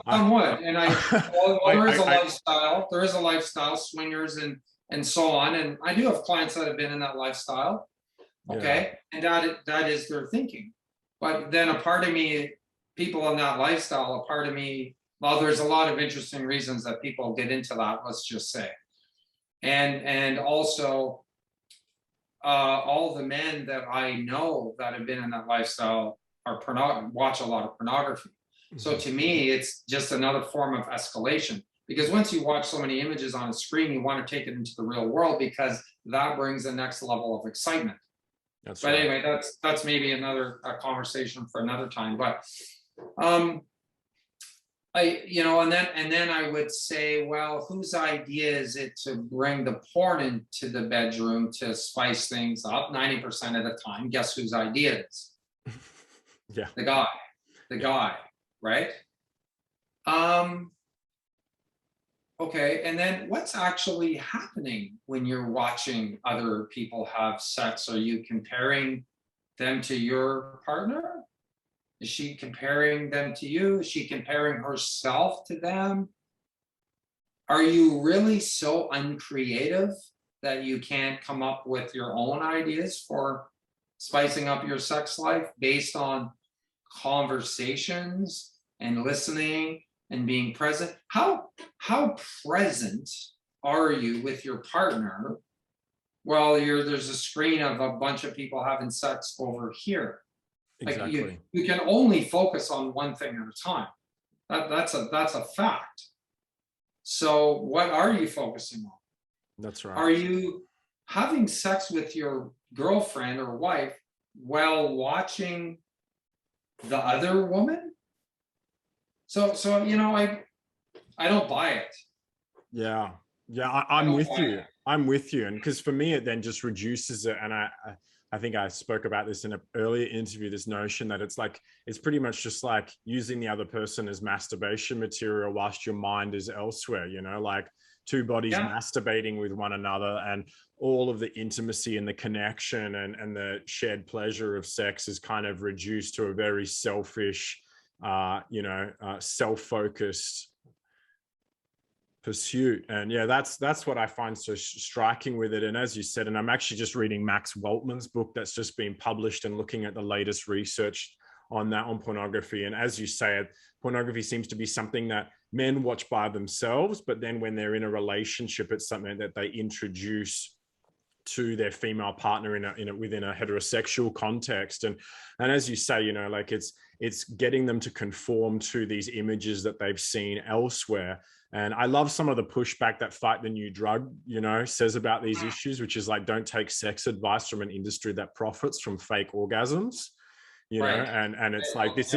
Speaker 2: Some would. And there is a lifestyle. There is a lifestyle, swingers and so on. And I do have clients that have been in that lifestyle. Okay. Yeah. And that is their thinking. But then a part of me, people in that lifestyle, a part of me, well, there's a lot of interesting reasons that people get into that, let's just say. And also, all the men that I know that have been in that lifestyle watch a lot of pornography. Mm-hmm. So to me, it's just another form of escalation, because once you watch so many images on a screen, you want to take it into the real world, because that brings the next level of excitement. But anyway, that's maybe another conversation for another time. But and then I would say, well, whose idea is it to bring the porn into the bedroom to spice things up? 90% of the time, guess whose idea it is?
Speaker 1: Yeah.
Speaker 2: The guy, right? Okay, and then what's actually happening when you're watching other people have sex? Are you comparing them to your partner? Is she comparing them to you? Is she comparing herself to them? Are you really so uncreative that you can't come up with your own ideas for spicing up your sex life based on conversations and listening and being present? How present are you with your partner while there's a screen of a bunch of people having sex over here?
Speaker 1: Exactly.
Speaker 2: Like you can only focus on one thing at a time. That's a fact. So what are you focusing on?
Speaker 1: That's right.
Speaker 2: Are you having sex with your girlfriend or wife while watching the other woman? So I don't buy it.
Speaker 1: Yeah. I'm with you. I'm with you. And because for me, it then just reduces it. And I think I spoke about this in an earlier interview, this notion that it's pretty much just like using the other person as masturbation material whilst your mind is elsewhere, like two bodies masturbating with one another, and all of the intimacy and the connection and the shared pleasure of sex is kind of reduced to a very selfish, self-focused pursuit. And yeah, that's what I find so striking with it. And as you said, and I'm actually just reading Max Weltman's book that's just been published and looking at the latest research on that, on pornography. And as you say, pornography seems to be something that men watch by themselves, but then when they're in a relationship, it's something that they introduce to their female partner within a heterosexual context. And as you say, like it's getting them to conform to these images that they've seen elsewhere. And I love some of the pushback that Fight the New Drug, says about these issues, which is like, don't take sex advice from an industry that profits from fake orgasms,
Speaker 2: Right.
Speaker 1: and it's like, this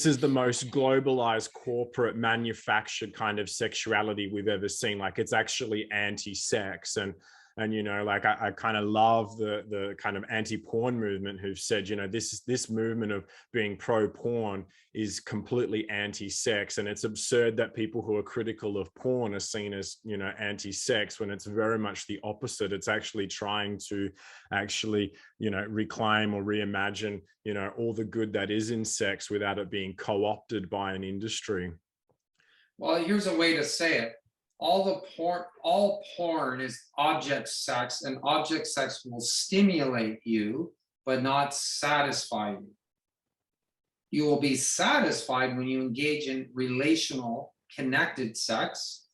Speaker 1: is the most globalized, corporate, manufactured kind of sexuality we've ever seen. Like, it's actually anti-sex. And like I kind of love the kind of anti-porn movement who've said, this movement of being pro-porn is completely anti-sex, and it's absurd that people who are critical of porn are seen as anti-sex, when it's very much the opposite. It's actually trying to reclaim or reimagine all the good that is in sex without it being co-opted by an industry.
Speaker 2: Well, here's a way to say it. All porn is object sex, and object sex will stimulate you, but not satisfy you. You will be satisfied when you engage in relational, connected sex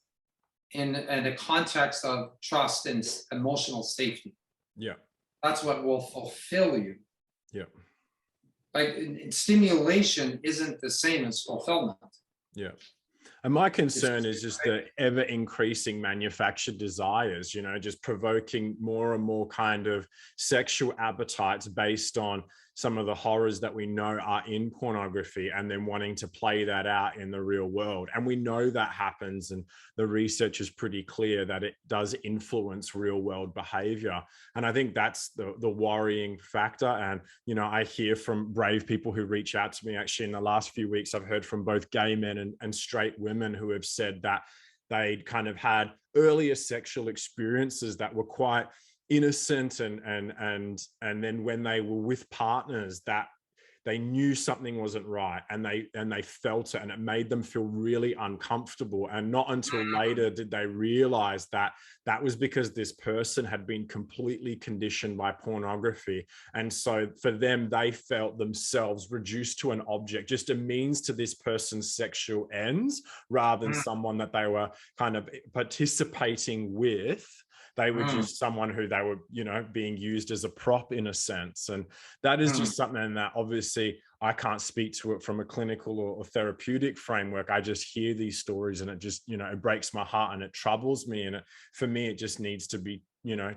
Speaker 2: in the context of trust and emotional safety.
Speaker 1: Yeah.
Speaker 2: That's what will fulfill you.
Speaker 1: Yeah.
Speaker 2: Like, stimulation isn't the same as fulfillment.
Speaker 1: Yeah. And my concern is just the ever increasing manufactured desires, just provoking more and more kind of sexual appetites based on some of the horrors that we know are in pornography, and then wanting to play that out in the real world. And we know that happens, and the research is pretty clear that it does influence real world behavior. And I think that's the worrying factor. And, I hear from brave people who reach out to me. Actually, in the last few weeks, I've heard from both gay men and straight women who have said that they'd kind of had earlier sexual experiences that were quite innocent, and then when they were with partners, that they knew something wasn't right, and they felt it, and it made them feel really uncomfortable. And not until later did they realize that that was because this person had been completely conditioned by pornography. And so for them, they felt themselves reduced to an object, just a means to this person's sexual ends, rather than someone that they were kind of participating with. They were just someone who they were, being used as a prop in a sense. And that is just something that obviously I can't speak to it from a clinical or therapeutic framework. I just hear these stories, and it just, it breaks my heart, and it troubles me. And for me, it just needs to be,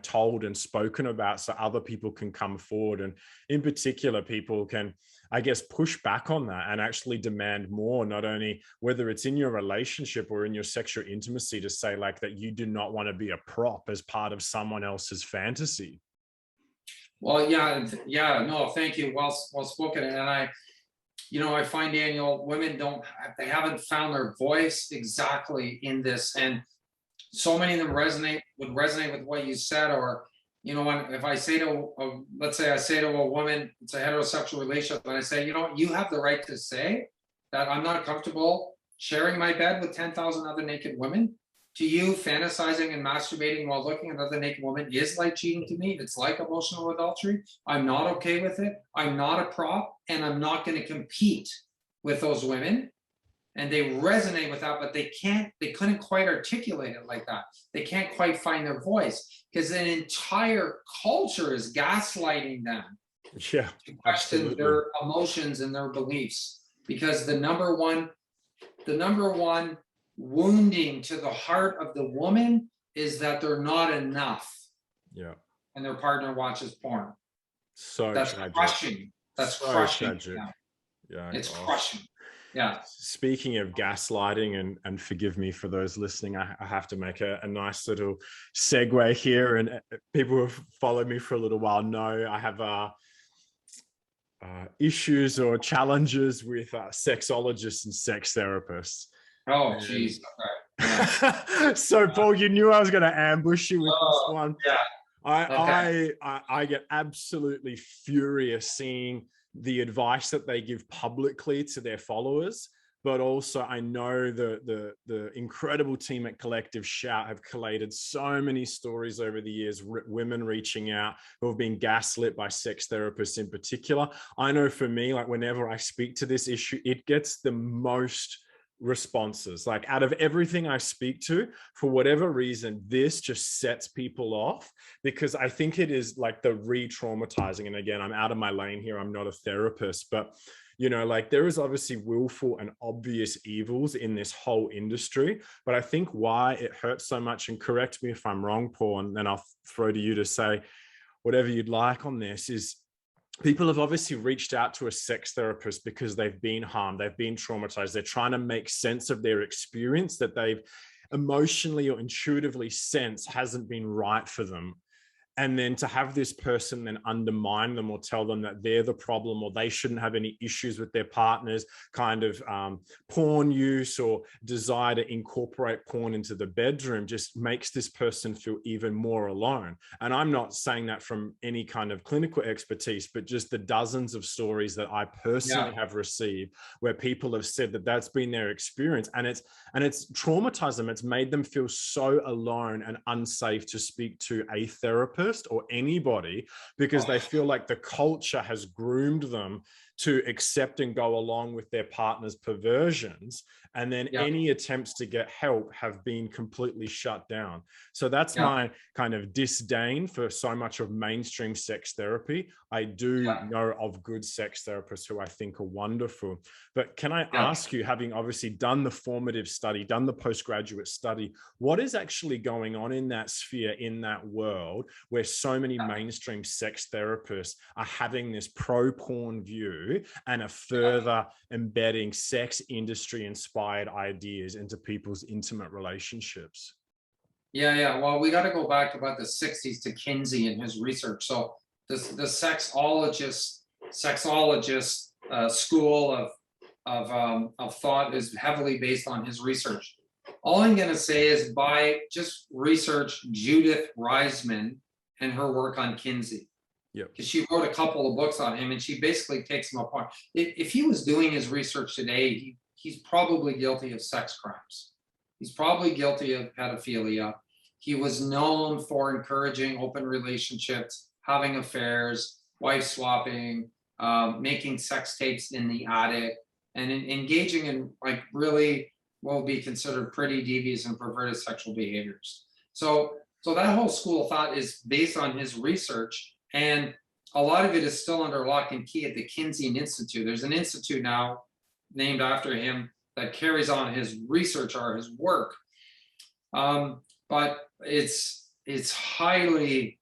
Speaker 1: told and spoken about, so other people can come forward. And in particular, people can, I guess, push back on that and actually demand more, not only whether it's in your relationship or in your sexual intimacy, to say like that you do not want to be a prop as part of someone else's fantasy.
Speaker 2: Well, no, thank you. Well spoken. And I find, Daniel, women they haven't found their voice exactly in this. And so many of them would resonate with what you said. Or, if I say let's say I say to a woman, it's a heterosexual relationship, and I say, you have the right to say that I'm not comfortable sharing my bed with 10,000 other naked women. To you, fantasizing and masturbating while looking at another naked woman is like cheating to me. It's like emotional adultery. I'm not okay with it. I'm not a prop, and I'm not going to compete with those women. And they resonate with that, but they couldn't quite articulate it like that. They can't quite find their voice, because an entire culture is gaslighting them
Speaker 1: to
Speaker 2: question their emotions and their beliefs. Because the number one wounding to the heart of the woman is that they're not enough.
Speaker 1: Yeah.
Speaker 2: And their partner watches porn.
Speaker 1: So
Speaker 2: that's
Speaker 1: tragic.
Speaker 2: Crushing. That's so crushing. Tragic.
Speaker 1: Yeah.
Speaker 2: It's crushing. Yeah.
Speaker 1: Speaking of gaslighting, and forgive me for those listening, I have to make a nice little segue here. And people who have followed me for a little while know I have issues or challenges with sexologists and sex therapists.
Speaker 2: Oh, geez. Okay. Yeah.
Speaker 1: So, Paul, you knew I was going to ambush you with this one.
Speaker 2: Yeah.
Speaker 1: I get absolutely furious seeing the advice that they give publicly to their followers. But also I know the incredible team at Collective Shout have collated so many stories over the years, women reaching out who have been gaslit by sex therapists in particular. I know for me, like whenever I speak to this issue, it gets the most responses. Like out of everything I speak to, for whatever reason, this just sets people off, because I think it is like the re-traumatizing. And again, I'm out of my lane here. I'm not a therapist, but you know, like there is obviously willful and obvious evils in this whole industry. But I think why it hurts so much, and correct me if I'm wrong, Paul, and then I'll throw to you to say whatever you'd like on this, is people have obviously reached out to a sex therapist because they've been harmed, they've been traumatized, they're trying to make sense of their experience that they've emotionally or intuitively sensed hasn't been right for them. And then to have this person then undermine them or tell them that they're the problem or they shouldn't have any issues with their partners, kind of porn use or desire to incorporate porn into the bedroom, just makes this person feel even more alone. And I'm not saying that from any kind of clinical expertise, but just the dozens of stories that I personally have received where people have said that that's been their experience, and it's traumatized them. It's made them feel so alone and unsafe to speak to a therapist or anybody, because they feel like the culture has groomed them to accept and go along with their partner's perversions, and then any attempts to get help have been completely shut down. So that's my kind of disdain for so much of mainstream sex therapy. I do know of good sex therapists who I think are wonderful. But can I ask you, having obviously done the formative study, done the postgraduate study, what is actually going on in that sphere, in that world, where so many mainstream sex therapists are having this pro-porn view and are further embedding sex industry inspired ideas into people's intimate relationships?
Speaker 2: Well, we got to go back about the 60s to Kinsey and his research. So the sexologist school of thought is heavily based on his research. All I'm going to say is just research Judith Reisman and her work on Kinsey. Because she wrote a couple of books on him, and she basically takes him apart. If he was doing his research today, he's probably guilty of sex crimes. He's probably guilty of pedophilia. He was known for encouraging open relationships, having affairs, wife swapping, making sex tapes in the attic, and engaging in like really what would be considered pretty devious and perverted sexual behaviors. So that whole school of thought is based on his research, and a lot of it is still under lock and key at the Kinsey Institute. There's an institute now named after him that carries on his research or his work, but it's highly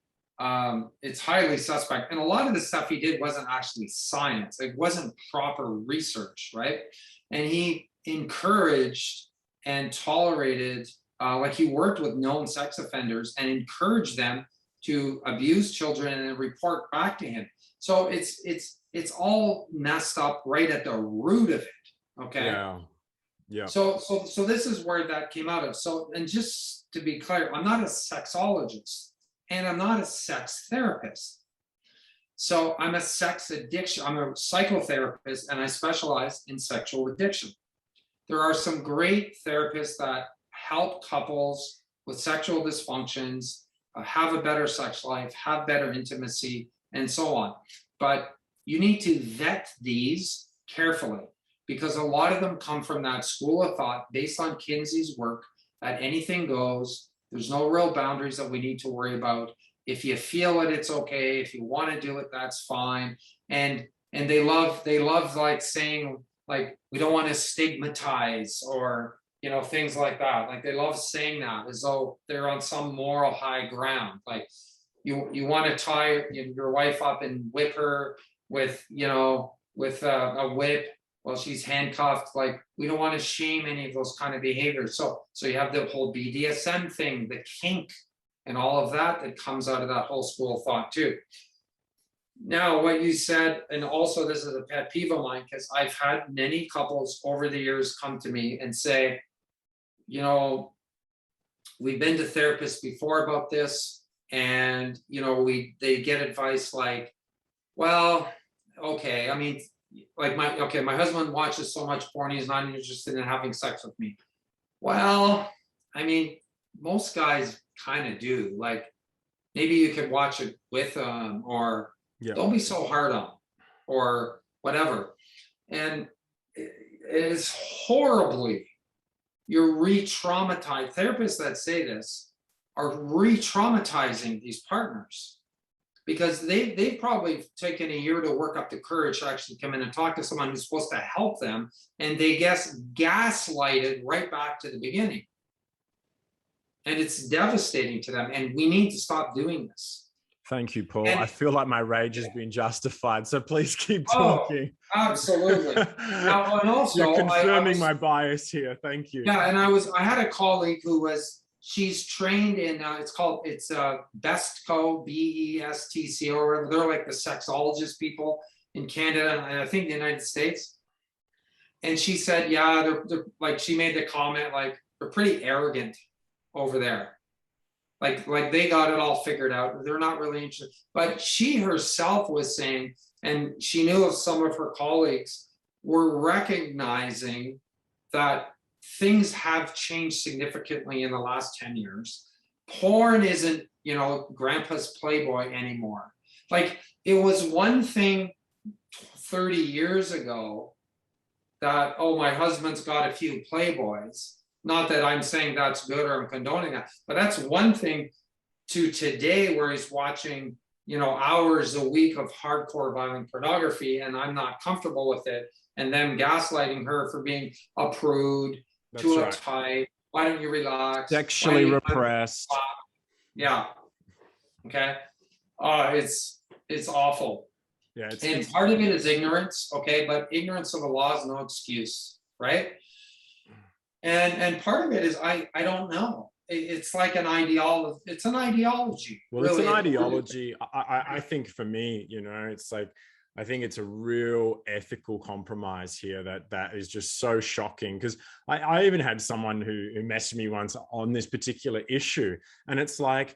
Speaker 2: suspect. And a lot of the stuff he did wasn't actually science; it wasn't proper research, right? And he encouraged and tolerated, like he worked with known sex offenders and encouraged them to abuse children and then report back to him. So it's all messed up right at the root of it. Okay. So this is where that came out of. So, and just to be clear, I'm not a sexologist and I'm not a sex therapist. So I'm a psychotherapist, and I specialize in sexual addiction. There are some great therapists that help couples with sexual dysfunctions have a better sex life, have better intimacy, and so on. But you need to vet these carefully, because a lot of them come from that school of thought based on Kinsey's work that anything goes. There's no real boundaries that we need to worry about. If you feel it, it's okay. If you want to do it, that's fine. And they love like saying, like, we don't want to stigmatize, or things like that. Like they love saying that as though they're on some moral high ground. Like you want to tie your wife up and whip her with a whip while she's handcuffed. Like, we don't want to shame any of those kind of behaviors. So you have the whole BDSM thing, the kink, and all of that comes out of that whole school of thought too. Now, what you said, and also this is a pet peeve of mine, because I've had many couples over the years come to me and say, we've been to therapists before about this, and they get advice like, well, okay, I mean, like my husband watches so much porn, he's not interested in having sex with me. Well, I mean, most guys kind of do. Like, maybe you could watch it with them, or
Speaker 1: Yeah.
Speaker 2: don't be so hard on 'em, or whatever. And it is horribly, you're re-traumatized. Therapists that say this are re-traumatizing these partners, because they've probably taken a year to work up the courage to actually come in and talk to someone who's supposed to help them, and they gaslighted right back to the beginning. And it's devastating to them, and we need to stop doing this.
Speaker 1: Thank you, Paul.
Speaker 2: And
Speaker 1: I feel like my rage has been justified, so please keep
Speaker 2: oh,
Speaker 1: talking.
Speaker 2: absolutely. Now, and also,
Speaker 1: you're confirming my bias here. Thank you.
Speaker 2: Yeah, and I had a colleague who she's trained in it's Bestco, BESTCO, or whatever. They're like the sexologist people in Canada and I think the United States. And she said, yeah, they're like, she made the comment, like, they're pretty arrogant over there. Like they got it all figured out. They're not really interested. But she herself was saying, and she knew of some of her colleagues were recognizing that things have changed significantly in the last 10 years. Porn isn't, grandpa's Playboy anymore. Like, it was one thing 30 years ago that, oh, my husband's got a few Playboys. Not that I'm saying that's good or I'm condoning that, but that's one thing, to today where he's watching, hours a week of hardcore violent pornography, and I'm not comfortable with it, and them gaslighting her for being a prude, too uptight, why don't you relax?
Speaker 1: Sexually repressed.
Speaker 2: Yeah. Okay. It's awful.
Speaker 1: Yeah.
Speaker 2: And part of it is ignorance, okay, but ignorance of the law is no excuse, right? And part of it is I don't know. It's like an ideology. It's an ideology.
Speaker 1: Well, really. It's an ideology. I think for me, it's like, I think it's a real ethical compromise here that is just so shocking, because I even had someone who messaged me once on this particular issue, and it's like,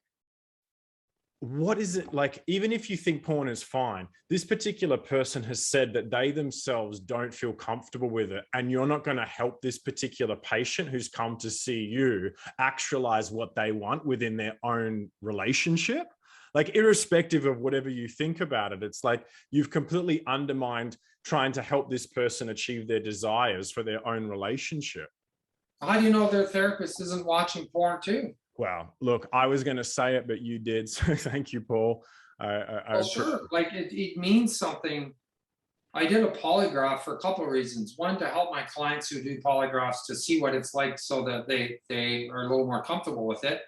Speaker 1: what is it like? Even if you think porn is fine, this particular person has said that they themselves don't feel comfortable with it, and you're not going to help this particular patient who's come to see you actualize what they want within their own relationship. Like, irrespective of whatever you think about it, it's like you've completely undermined trying to help this person achieve their desires for their own relationship.
Speaker 2: How do you know their therapist isn't watching porn too?
Speaker 1: Well, look, I was going to say it, but you did. So thank you, Paul.
Speaker 2: Sure. Like, it means something. I did a polygraph for a couple of reasons. One, to help my clients who do polygraphs to see what it's like so that they are a little more comfortable with it.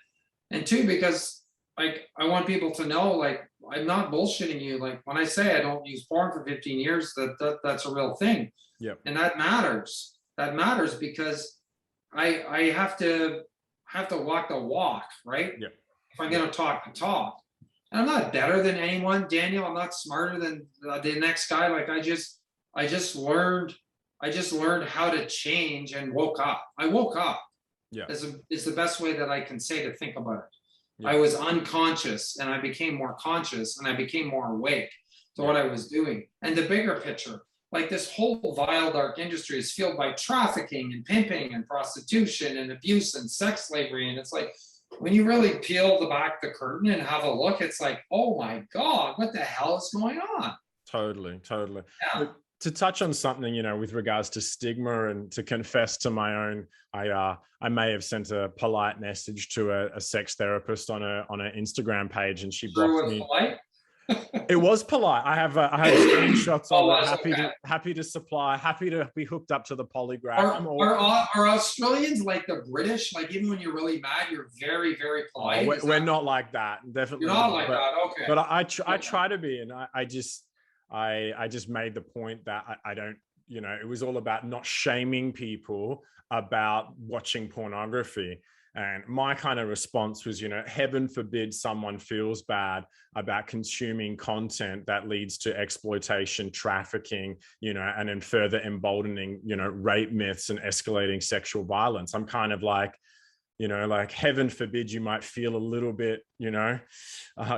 Speaker 2: And two, because like, I want people to know, like, I'm not bullshitting you. Like, when I say I don't use porn for 15 years, that's a real thing.
Speaker 1: Yep.
Speaker 2: And that matters. That matters because I have to walk the walk, right?
Speaker 1: Yep.
Speaker 2: If I'm going to talk the talk. And I'm not better than anyone, Daniel. I'm not smarter than the next guy. Like, I just learned how to change and woke up. I woke up.
Speaker 1: Yeah.
Speaker 2: Is the best way that I can say to think about it.
Speaker 1: Yeah.
Speaker 2: I was unconscious and I became more conscious and I became more awake to what I was doing. And the bigger picture, like, this whole vile dark industry is fueled by trafficking and pimping and prostitution and abuse and sex slavery. And it's like, when you really peel the curtain and have a look, it's like, oh my God, what the hell is going on?
Speaker 1: Totally.
Speaker 2: Yeah.
Speaker 1: To touch on something, with regards to stigma, and to confess to my own, I may have sent a polite message to a sex therapist on an Instagram page, and she blocked me.
Speaker 2: Polite?
Speaker 1: It was polite. I have screenshots of it. Happy to supply. Happy to be hooked up to the polygraph.
Speaker 2: Are Australians like the British? Like, even when you're really mad, you're very, very polite.
Speaker 1: We're not like that. Definitely
Speaker 2: you're not like that. Okay.
Speaker 1: But I try to be, and I just made the point that I don't. It was all about not shaming people about watching pornography. And my kind of response was, heaven forbid someone feels bad about consuming content that leads to exploitation, trafficking, and then further emboldening, rape myths and escalating sexual violence. I'm kind of like, like, heaven forbid you might feel a little bit,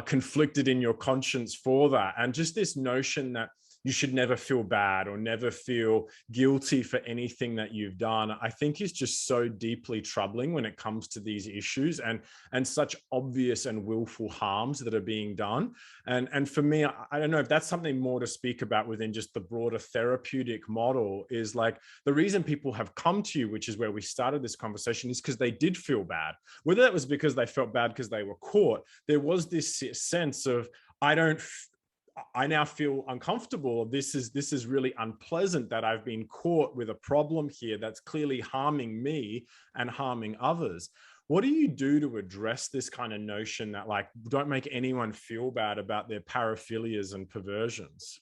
Speaker 1: conflicted in your conscience for that. And just this notion that you should never feel bad or never feel guilty for anything that you've done, I think is just so deeply troubling when it comes to these issues, and such obvious and willful harms that are being done. And for me, I don't know if that's something more to speak about within just the broader therapeutic model, is like the reason people have come to you, which is where we started this conversation, is because they did feel bad. Whether that was because they felt bad because they were caught, there was this sense of, I now feel uncomfortable. This is really unpleasant that I've been caught with a problem here that's clearly harming me and harming others. What do you do to address this kind of notion that, like, don't make anyone feel bad about their paraphilias and perversions?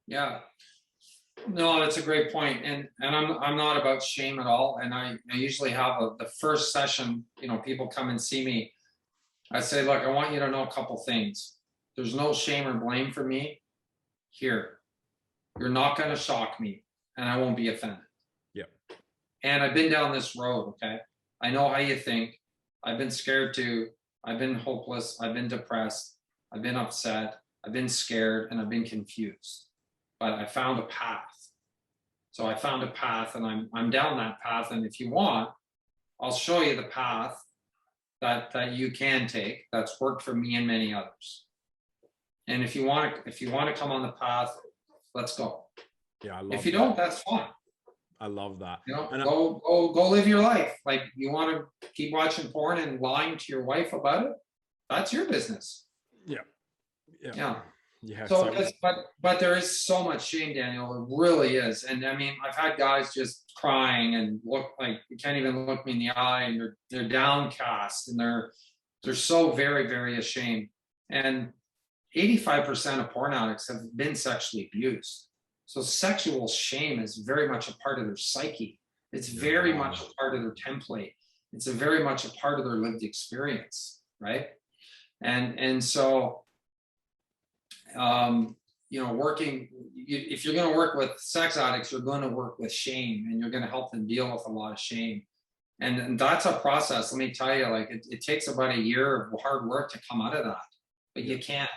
Speaker 2: Yeah, no, that's a great point. And I'm not about shame at all. And I usually have the first session, people come and see me. I say, look, I want you to know a couple things. There's no shame or blame for me here. You're not going to shock me, and I won't be offended.
Speaker 1: Yeah.
Speaker 2: And I've been down this road, okay? I know how you think. I've been scared too. I've been hopeless. I've been depressed. I've been upset. I've been scared, and I've been confused. But I found a path. So I found a path, and I'm down that path. And if you want, I'll show you the path that you can take that's worked for me and many others. And if you want to come on the path, let's go.
Speaker 1: Yeah, I love
Speaker 2: if you
Speaker 1: that.
Speaker 2: don't, that's fine.
Speaker 1: I love that.
Speaker 2: Go live your life. Like, you want to keep watching porn and lying to your wife about it, that's your business. Yeah. So, but there is so much shame, Daniel. It really is. And I mean, I've had guys just crying and look like you can't even look me in the eye, and they're downcast, and they're so very, very ashamed. And 85% of porn addicts have been sexually abused. So sexual shame is very much a part of their psyche. It's very much a part of their template. It's a very much a part of their lived experience, right? And so, if you're going to work with sex addicts, you're going to work with shame, and you're going to help them deal with a lot of shame. And that's a process. Let me tell you, like, it takes about a year of hard work to come out of that, but you can't.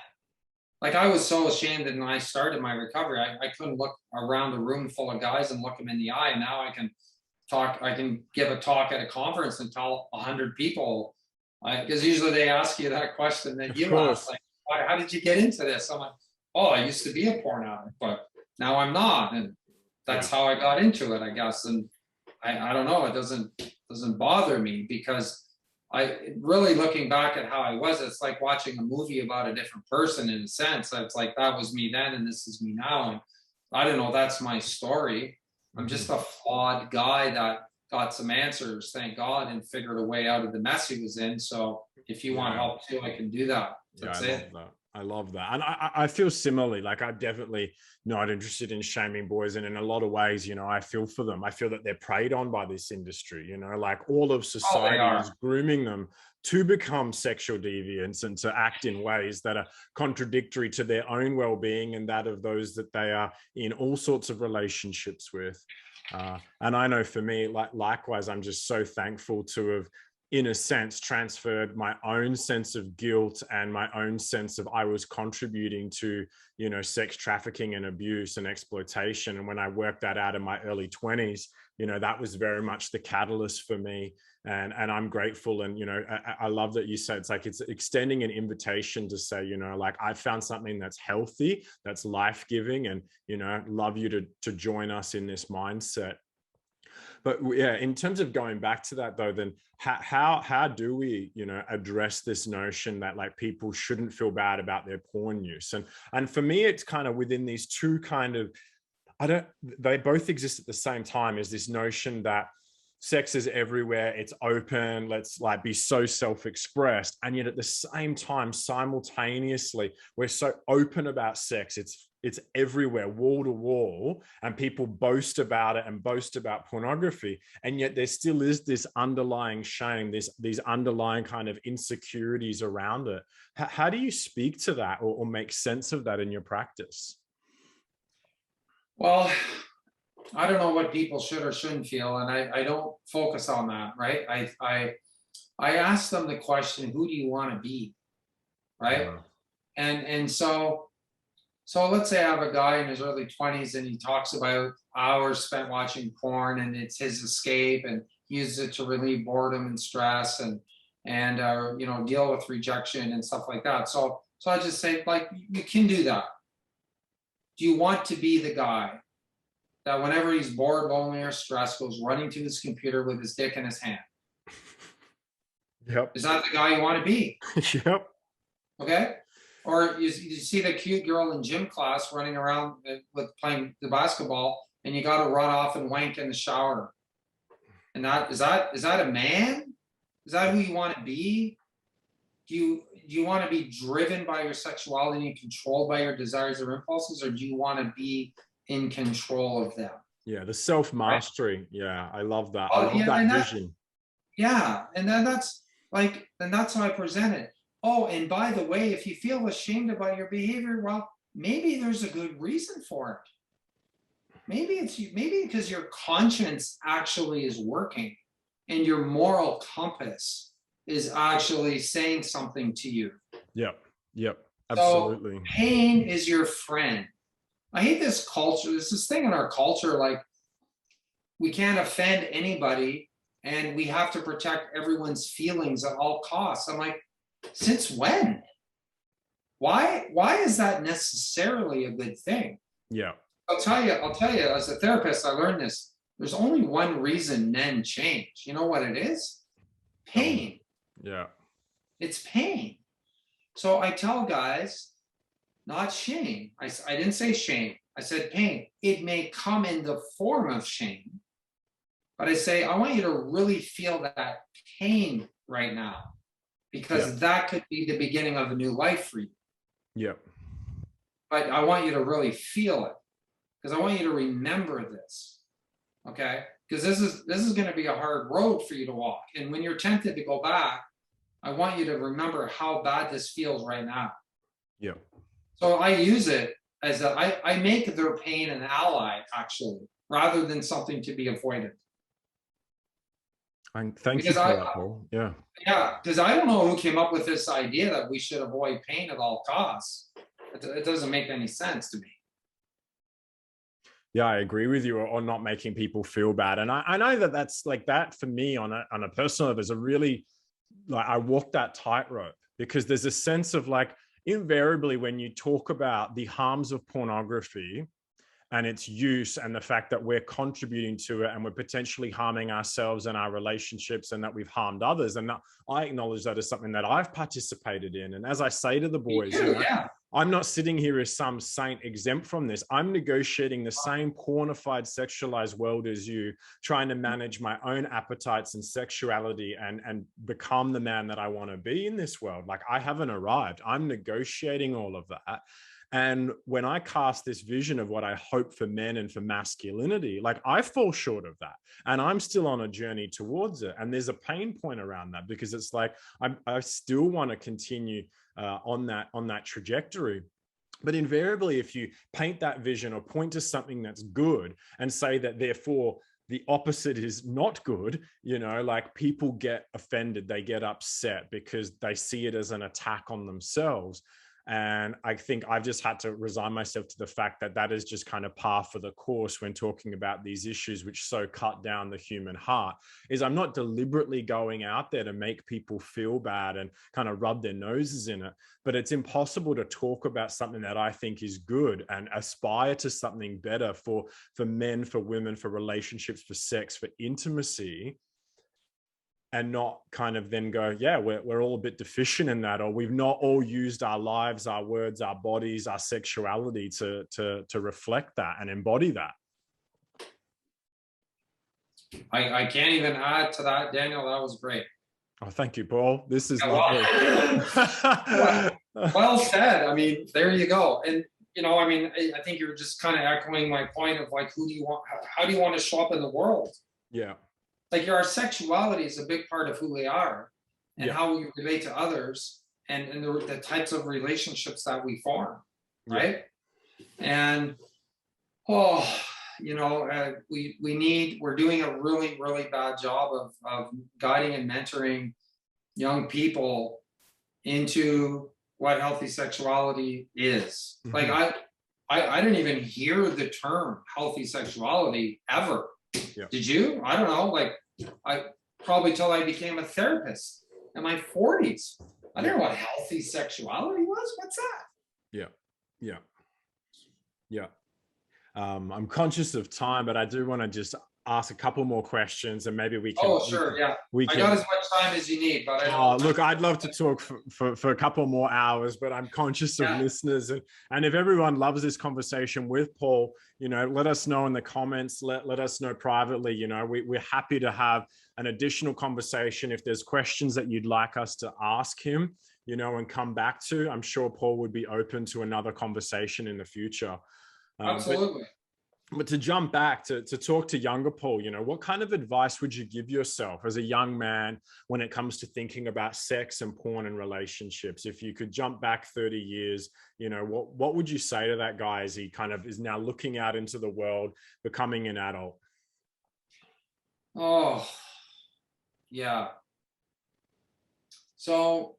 Speaker 2: Like, I was so ashamed that when I started my recovery, I couldn't look around a room full of guys and look them in the eye. And now I can give a talk at a conference and tell 100 people, because usually they ask you that question that you asked, like, how did you get into this? I'm like, oh, I used to be a porn addict, but now I'm not. And that's how I got into it, I guess. And I don't know, it doesn't bother me, because really looking back at how I was, it's like watching a movie about a different person in a sense. It's like, that was me then, and this is me now. And I don't know, that's my story. I'm just a flawed guy that got some answers, thank God, and figured a way out of the mess he was in. So if you want help too, I can do that. That's it.
Speaker 1: I love that. And I feel similarly. Like, I'm definitely not interested in shaming boys. And in a lot of ways, I feel for them. I feel that they're preyed on by this industry, like all of society is grooming them to become sexual deviants and to act in ways that are contradictory to their own well-being and that of those that they are in all sorts of relationships with. And I know for me, likewise, I'm just so thankful to have, in a sense, transferred my own sense of guilt and my own sense of I was contributing to, sex trafficking and abuse and exploitation. And when I worked that out in my early 20s, that was very much the catalyst for me. And I'm grateful. And, I love that you said, it's extending an invitation to say, like, I found something that's healthy, that's life-giving, and, love you to join us in this mindset. But yeah, in terms of going back to that though, then how do we, address this notion that, like, people shouldn't feel bad about their porn use? And for me, it's kind of within these two kind of, they both exist at the same time, is this notion that sex is everywhere, it's open, let's be so self-expressed. And yet at the same time, simultaneously, we're so open about sex. It's everywhere, wall to wall, and people boast about it and boast about pornography. And yet there still is this underlying shame, these underlying kind of insecurities around it. How do you speak to that or make sense of that in your practice?
Speaker 2: Well, I don't know what people should or shouldn't feel, and I don't focus on that, right? I ask them the question, who do you want to be, right? And so So let's say I have a guy in his early 20s and he talks about hours spent watching porn and it's his escape, and he uses it to relieve boredom and stress and you know, deal with rejection and stuff like that. So I just say, like, you can do that. Do you want to be the guy that whenever he's bored, lonely, or stressed, goes running to his computer with his dick in his hand?
Speaker 1: Yep.
Speaker 2: Is that the guy you want to be?
Speaker 1: Yep.
Speaker 2: Okay. Or you see the cute girl in gym class running around with playing the basketball, and you got to run off and wank in the shower. And that is that a man? Is that who you want to be? Do you want to be driven by your sexuality and controlled by your desires or impulses, or do you want to be in control of them?
Speaker 1: Yeah, the self-mastery. Right? Yeah, I love that.
Speaker 2: Oh,
Speaker 1: I love that vision.
Speaker 2: Yeah, and then that's how I present it. Oh, and by the way, if you feel ashamed about your behavior, well, maybe there's a good reason for it. Maybe because your conscience actually is working and your moral compass is actually saying something to you.
Speaker 1: Yep, absolutely.
Speaker 2: So pain is your friend. I hate this culture. There's this thing in our culture, like, we can't offend anybody and we have to protect everyone's feelings at all costs. I'm like, since when? Why is that necessarily a good thing?
Speaker 1: Yeah.
Speaker 2: I'll tell you, as a therapist, I learned this. There's only one reason men change. You know what it is? Pain.
Speaker 1: Yeah.
Speaker 2: It's pain. So I tell guys, not shame. I didn't say shame. I said pain. It may come in the form of shame, but I say, I want you to really feel that pain right now, because that could be the beginning of a new life for you.
Speaker 1: Yep.
Speaker 2: But I want you to really feel it, because I want you to remember this. Okay? Because this is going to be a hard road for you to walk. And when you're tempted to go back, I want you to remember how bad this feels right now.
Speaker 1: Yep.
Speaker 2: So I use it as I make their pain an ally, actually, rather than something to be avoided.
Speaker 1: And thank you for that, Paul. Yeah.
Speaker 2: Yeah, because I don't know who came up with this idea that we should avoid pain at all costs. It doesn't make any sense to me.
Speaker 1: Yeah, I agree with you on not making people feel bad. And I know that that's like that for me on a personal level is a really, like, I walk that tightrope, because there's a sense of, like, invariably when you talk about the harms of pornography and its use and the fact that we're contributing to it and we're potentially harming ourselves and our relationships and that we've harmed others. And I acknowledge that as something that I've participated in. And as I say to the boys, I'm not sitting here as some saint exempt from this. I'm negotiating the same pornified, sexualized world as you, trying to manage my own appetites and sexuality and become the man that I want to be in this world. Like, I haven't arrived. I'm negotiating all of that. And when I cast this vision of what I hope for men and for masculinity, like, I fall short of that, and I'm still on a journey towards it. And there's a pain point around that, because it's like, I still want to continue on that trajectory. But invariably, if you paint that vision or point to something that's good and say that therefore the opposite is not good, you know, like, people get offended, they get upset because they see it as an attack on themselves. And I think I've just had to resign myself to the fact that that is just kind of par for the course when talking about these issues, which so cut down the human heart. Is I'm not deliberately going out there to make people feel bad and kind of rub their noses in it, but it's impossible to talk about something that I think is good and aspire to something better for men, for women, for relationships, for sex, for intimacy, and not kind of then go, yeah, we're all a bit deficient in that, or we've not all used our lives, our words, our bodies, our sexuality to reflect that and embody that.
Speaker 2: I can't even add to that, Daniel. That was great.
Speaker 1: Oh, thank you, Paul. This is lovely.
Speaker 2: Well said. I mean, there you go. And, you know, I mean, I think you're just kind of echoing my point of, like, how do you want to show up in the world?
Speaker 1: Yeah.
Speaker 2: Like, our sexuality is a big part of who we are, and how we relate to others, and the types of relationships that we form, right? And you know, we're doing a really, really bad job of guiding and mentoring young people into what healthy sexuality is. Mm-hmm. Like, I didn't even hear the term healthy sexuality ever.
Speaker 1: Yeah.
Speaker 2: Did you? I don't know. Like, I probably till I became a therapist in my 40s. I didn't know what healthy sexuality was. What's that?
Speaker 1: Yeah. Yeah. Yeah. I'm conscious of time, but I do want to just ask a couple more questions, and maybe we can.
Speaker 2: Oh, sure, yeah. I got as much time as you need, but I don't.
Speaker 1: Look, I'd love to talk for a couple more hours, but I'm conscious of listeners, and if everyone loves this conversation with Paul, let us know in the comments. Let us know privately. We're happy to have an additional conversation. If there's questions that you'd like us to ask him, and come back to, I'm sure Paul would be open to another conversation in the future.
Speaker 2: Absolutely.
Speaker 1: But to jump back to talk to younger Paul, what kind of advice would you give yourself as a young man when it comes to thinking about sex and porn and relationships? If you could jump back 30 years, what would you say to that guy as he kind of is now looking out into the world, becoming an adult?
Speaker 2: Oh, yeah. So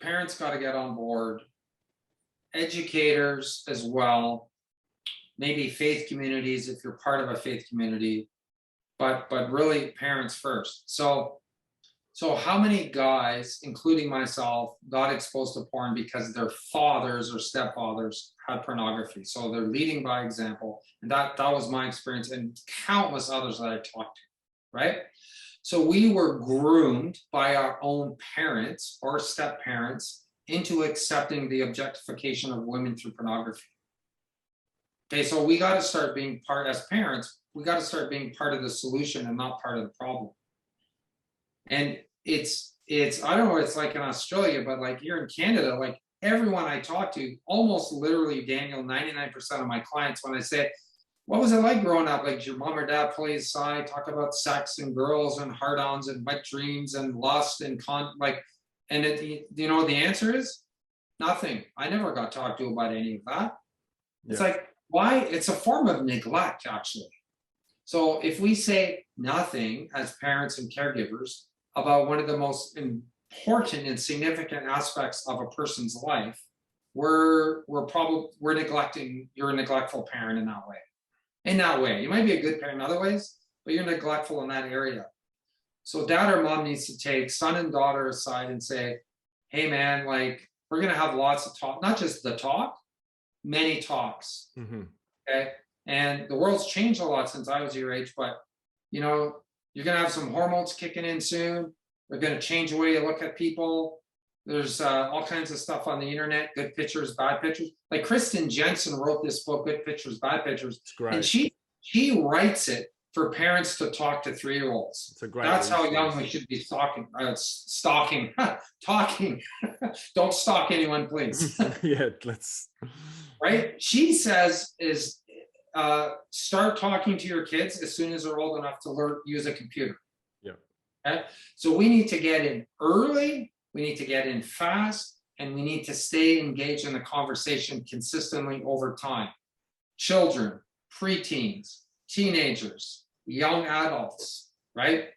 Speaker 2: parents got to get on board, educators as well, maybe faith communities if you're part of a faith community, but really parents first. So how many guys, including myself, got exposed to porn because their fathers or stepfathers had pornography? So they're leading by example, and that was my experience, and countless others that I talked to, right? So we were groomed by our own parents or step parents into accepting the objectification of women through pornography. Okay, so we got to start being as parents, we got to start being part of the solution and not part of the problem. And it's I don't know what it's like in Australia, but like here in Canada, like everyone I talk to, almost literally, Daniel, 99% of my clients, when I say, what was it like growing up? Like, did your mom or dad pull you aside, talk about sex and girls and hard-ons and wet dreams and lust and the answer is nothing. I never got talked to about any of that. It's like, why? It's a form of neglect, actually. So if we say nothing as parents and caregivers about one of the most important and significant aspects of a person's life, we're neglecting. You're a neglectful parent in that way. In that way, you might be a good parent in other ways, but you're neglectful in that area. So dad or mom needs to take son and daughter aside and say, hey man, like, we're going to have lots of talk, not just the talk, many talks. Mm-hmm. Okay. And the world's changed a lot since I was your age, but you're going to have some hormones kicking in soon. They're going to change the way you look at people. There's all kinds of stuff on the internet, good pictures, bad pictures. Like Kristen Jensen wrote this book, Good Pictures, Bad Pictures. And she writes it for parents to talk to 3-year-olds. That's how young we should be talking. Talking. Don't stalk anyone, please.
Speaker 1: Yeah, let's.
Speaker 2: Right? She says is start talking to your kids as soon as they're old enough to use a computer.
Speaker 1: Yeah.
Speaker 2: Okay? So we need to get in early. We need to get in fast, and we need to stay engaged in the conversation consistently over time. Children, preteens, teenagers, young adults, right?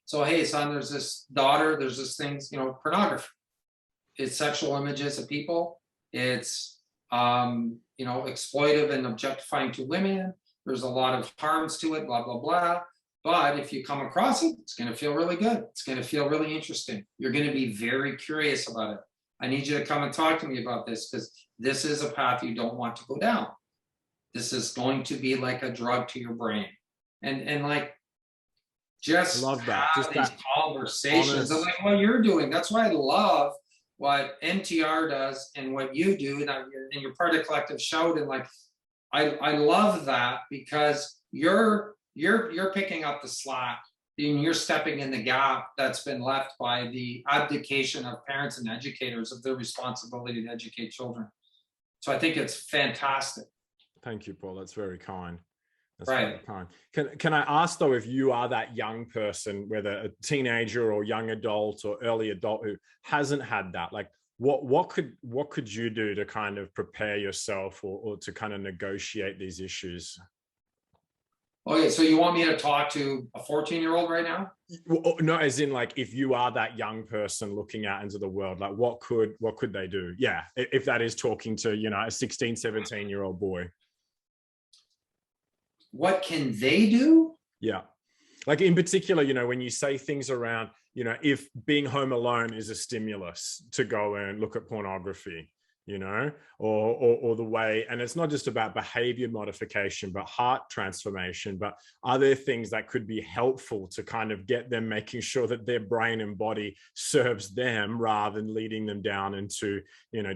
Speaker 2: So, hey, son, there's this daughter, there's this thing, pornography. It's sexual images of people. It's, exploitive and objectifying to women. There's a lot of harms to it, blah, blah, blah. But if you come across it, it's going to feel really good. It's going to feel really interesting. You're going to be very curious about it. I need you to come and talk to me about this, because this is a path you don't want to go down. This is going to be like a drug to your brain. And like, just
Speaker 1: love that.
Speaker 2: have these conversations of like what you're doing. That's why I love what NTR does and what you do, and you're part of Collective Shout. And like, I love that, because you're picking up the slack, and you're stepping in the gap that's been left by the abdication of parents and educators of their responsibility to educate children. So I think it's fantastic.
Speaker 1: Thank you, Paul. That's very kind. That's
Speaker 2: right.
Speaker 1: Very kind. Can I ask though, if you are that young person, whether a teenager or young adult or early adult who hasn't had that, like what could you do to kind of prepare yourself or to kind of negotiate these issues?
Speaker 2: Okay, so you want me to talk to a 14-year-old right now?
Speaker 1: Well, no, as in like, if you are that young person looking out into the world, like what could they do? Yeah, if that is talking to, a 16, 17-year-old boy.
Speaker 2: What can they do?
Speaker 1: Yeah. Like in particular, when you say things around, if being home alone is a stimulus to go and look at pornography, or the way, and it's not just about behavior modification, but heart transformation, but are there things that could be helpful to kind of get them making sure that their brain and body serves them rather than leading them down into,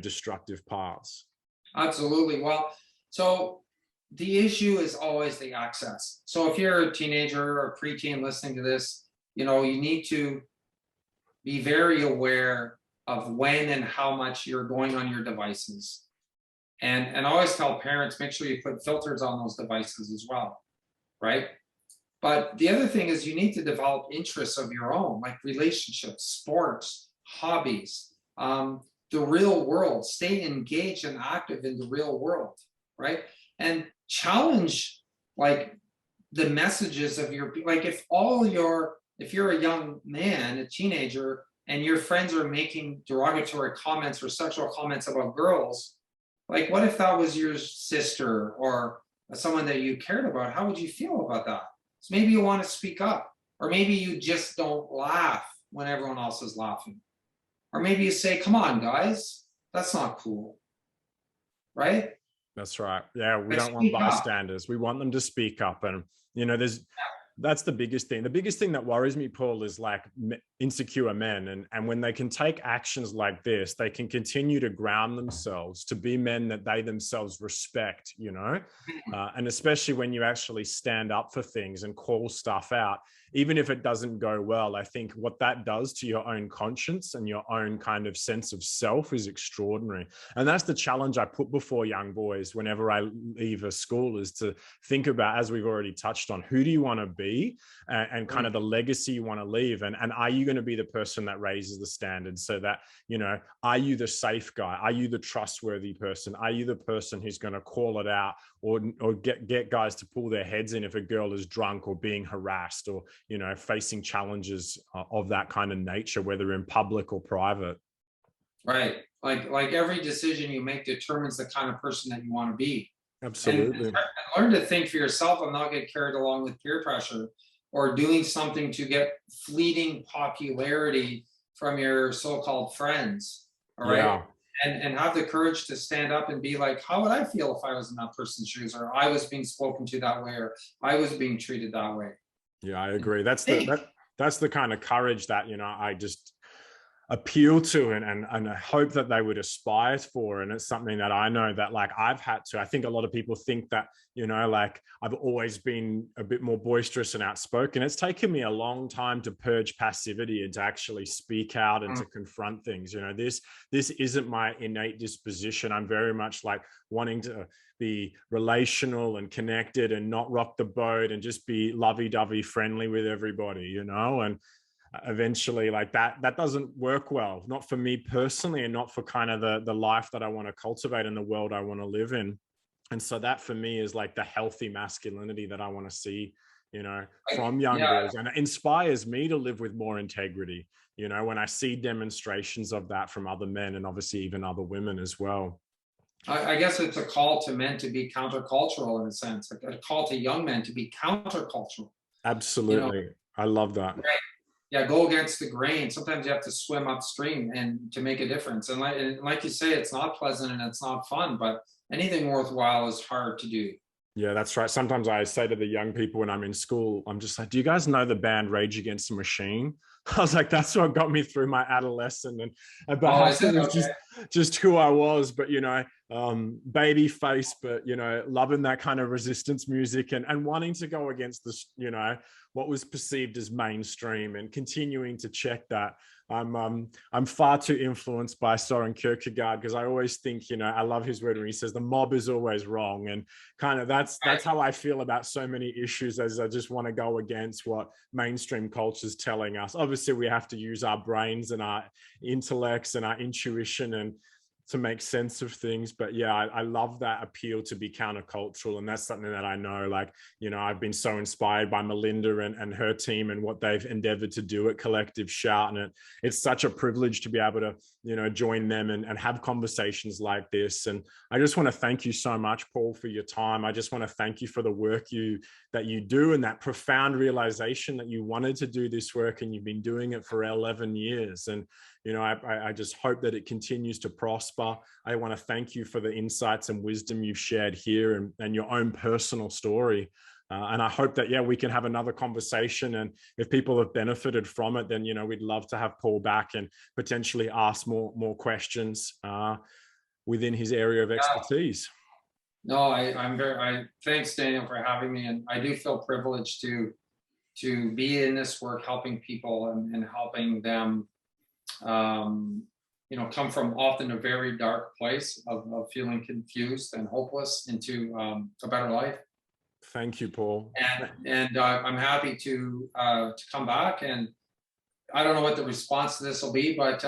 Speaker 1: destructive paths?
Speaker 2: Absolutely. Well, so the issue is always the access. So if you're a teenager or a preteen listening to this, you need to be very aware of when and how much you're going on your devices. And I always tell parents, make sure you put filters on those devices as well, right? But the other thing is you need to develop interests of your own, like relationships, sports, hobbies, the real world. Stay engaged and active in the real world, right? And challenge like the messages of your, like if you're a young man, a teenager, and your friends are making derogatory comments or sexual comments about girls, like what if that was your sister or someone that you cared about? How would you feel about that? So maybe you want to speak up, or maybe you just don't laugh when everyone else is laughing. Or maybe you say, come on, guys, that's not cool, right?
Speaker 1: That's right. Yeah, we
Speaker 2: Like,
Speaker 1: don't want
Speaker 2: speak up.
Speaker 1: bystanders. We want them to speak up. And, that's the biggest thing. The biggest thing that worries me, Paul, is like insecure men. And when they can take actions like this, they can continue to ground themselves to be men that they themselves respect, and especially when you actually stand up for things and call stuff out, even if it doesn't go well. I think what that does to your own conscience and your own kind of sense of self is extraordinary. And that's the challenge I put before young boys whenever I leave a school, is to think about, as we've already touched on, who do you want to be, and kind of the legacy you want to leave. And are you going to be the person that raises the standards, so that, are you the safe guy? Are you the trustworthy person? Are you the person who's going to call it out, or get guys to pull their heads in if a girl is drunk or being harassed, or, facing challenges of that kind of nature, whether in public or private?
Speaker 2: Right. Like every decision you make determines the kind of person that you want to be.
Speaker 1: Absolutely.
Speaker 2: And learn to think for yourself and not get carried along with peer pressure or doing something to get fleeting popularity from your so-called friends. All right.
Speaker 1: Yeah.
Speaker 2: And have the courage to stand up and be like, how would I feel if I was in that person's shoes, or I was being spoken to that way, or I was being treated that way?
Speaker 1: Yeah, I agree. That's the kind of courage that, I just appeal to, and I hope that they would aspire for. And it's something that I know that, like, I've had to. I think a lot of people think that, like, I've always been a bit more boisterous and outspoken. It's taken me a long time to purge passivity and to actually speak out and to confront things. This isn't my innate disposition. I'm very much like wanting to be relational and connected and not rock the boat and just be lovey-dovey friendly with everybody, and eventually, like, that doesn't work well, not for me personally, and not for kind of the life that I want to cultivate and the world I want to live in. And so that for me is like the healthy masculinity that I want to see, from young boys, and it inspires me to live with more integrity, when I see demonstrations of that from other men, and obviously even other women as well.
Speaker 2: I guess it's a call to men to be countercultural, in a sense, like a call to young men to be countercultural.
Speaker 1: Absolutely. I love that.
Speaker 2: Right. Yeah, go against the grain. Sometimes you have to swim upstream and to make a difference. And like you say, it's not pleasant and it's not fun, but anything worthwhile is hard to do.
Speaker 1: Yeah, that's right. Sometimes I say to the young people when I'm in school, I'm just like, do you guys know the band Rage Against the Machine? I was like, that's what got me through my adolescence, and perhaps it was just who I was, but, baby face, but, loving that kind of resistance music and wanting to go against this, what was perceived as mainstream, and continuing to check that. I'm far too influenced by Soren Kierkegaard, because I always think, I love his word when he says the mob is always wrong, and kind of that's how I feel about so many issues, as I just want to go against what mainstream culture is telling us. Obviously, we have to use our brains and our intellects and our intuition, and make sense of things. But yeah, I love that appeal to be countercultural. And that's something that I know, like, you know, I've been so inspired by Melinda and her team and what they've endeavored to do at Collective Shout. And it's such a privilege to be able to, you know, join them and have conversations like this. And I just want to thank you so much, Paul, for your time. I just want to thank you for the work that you do, and that profound realization that you wanted to do this work and you've been doing it for 11 years. And you know, I just hope that it continues to prosper. I want to thank you for the insights and wisdom you've shared here, and your own personal story. And I hope that, yeah, we can have another conversation. And if people have benefited from it, then, you know, we'd love to have Paul back and potentially ask more questions within his area of expertise.
Speaker 2: No, I thanks, Daniel, for having me. And I do feel privileged to be in this work, helping people and helping them, you know, come from often a very dark place of feeling confused and hopeless into a better life.
Speaker 1: Thank you, Paul.
Speaker 2: And I'm happy to come back. And I don't know what the response to this will be, but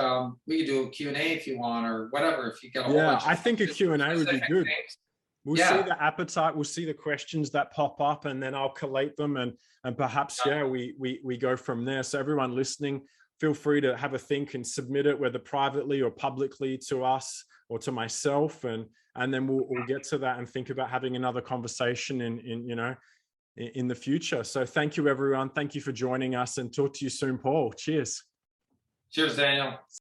Speaker 2: we could do a Q&A if you want, or whatever. If you get a whole bunch of
Speaker 1: I think a Q&A would be good.
Speaker 2: Things.
Speaker 1: We'll see the appetite, we'll see the questions that pop up, and then I'll collate them, and perhaps we go from there. So everyone listening, feel free to have a think and submit it, whether privately or publicly, to us or to myself, and then we'll get to that and think about having another conversation in the future. So thank you, everyone. Thank you for joining us, and talk to you soon, Paul. Cheers.
Speaker 2: Cheers, Daniel.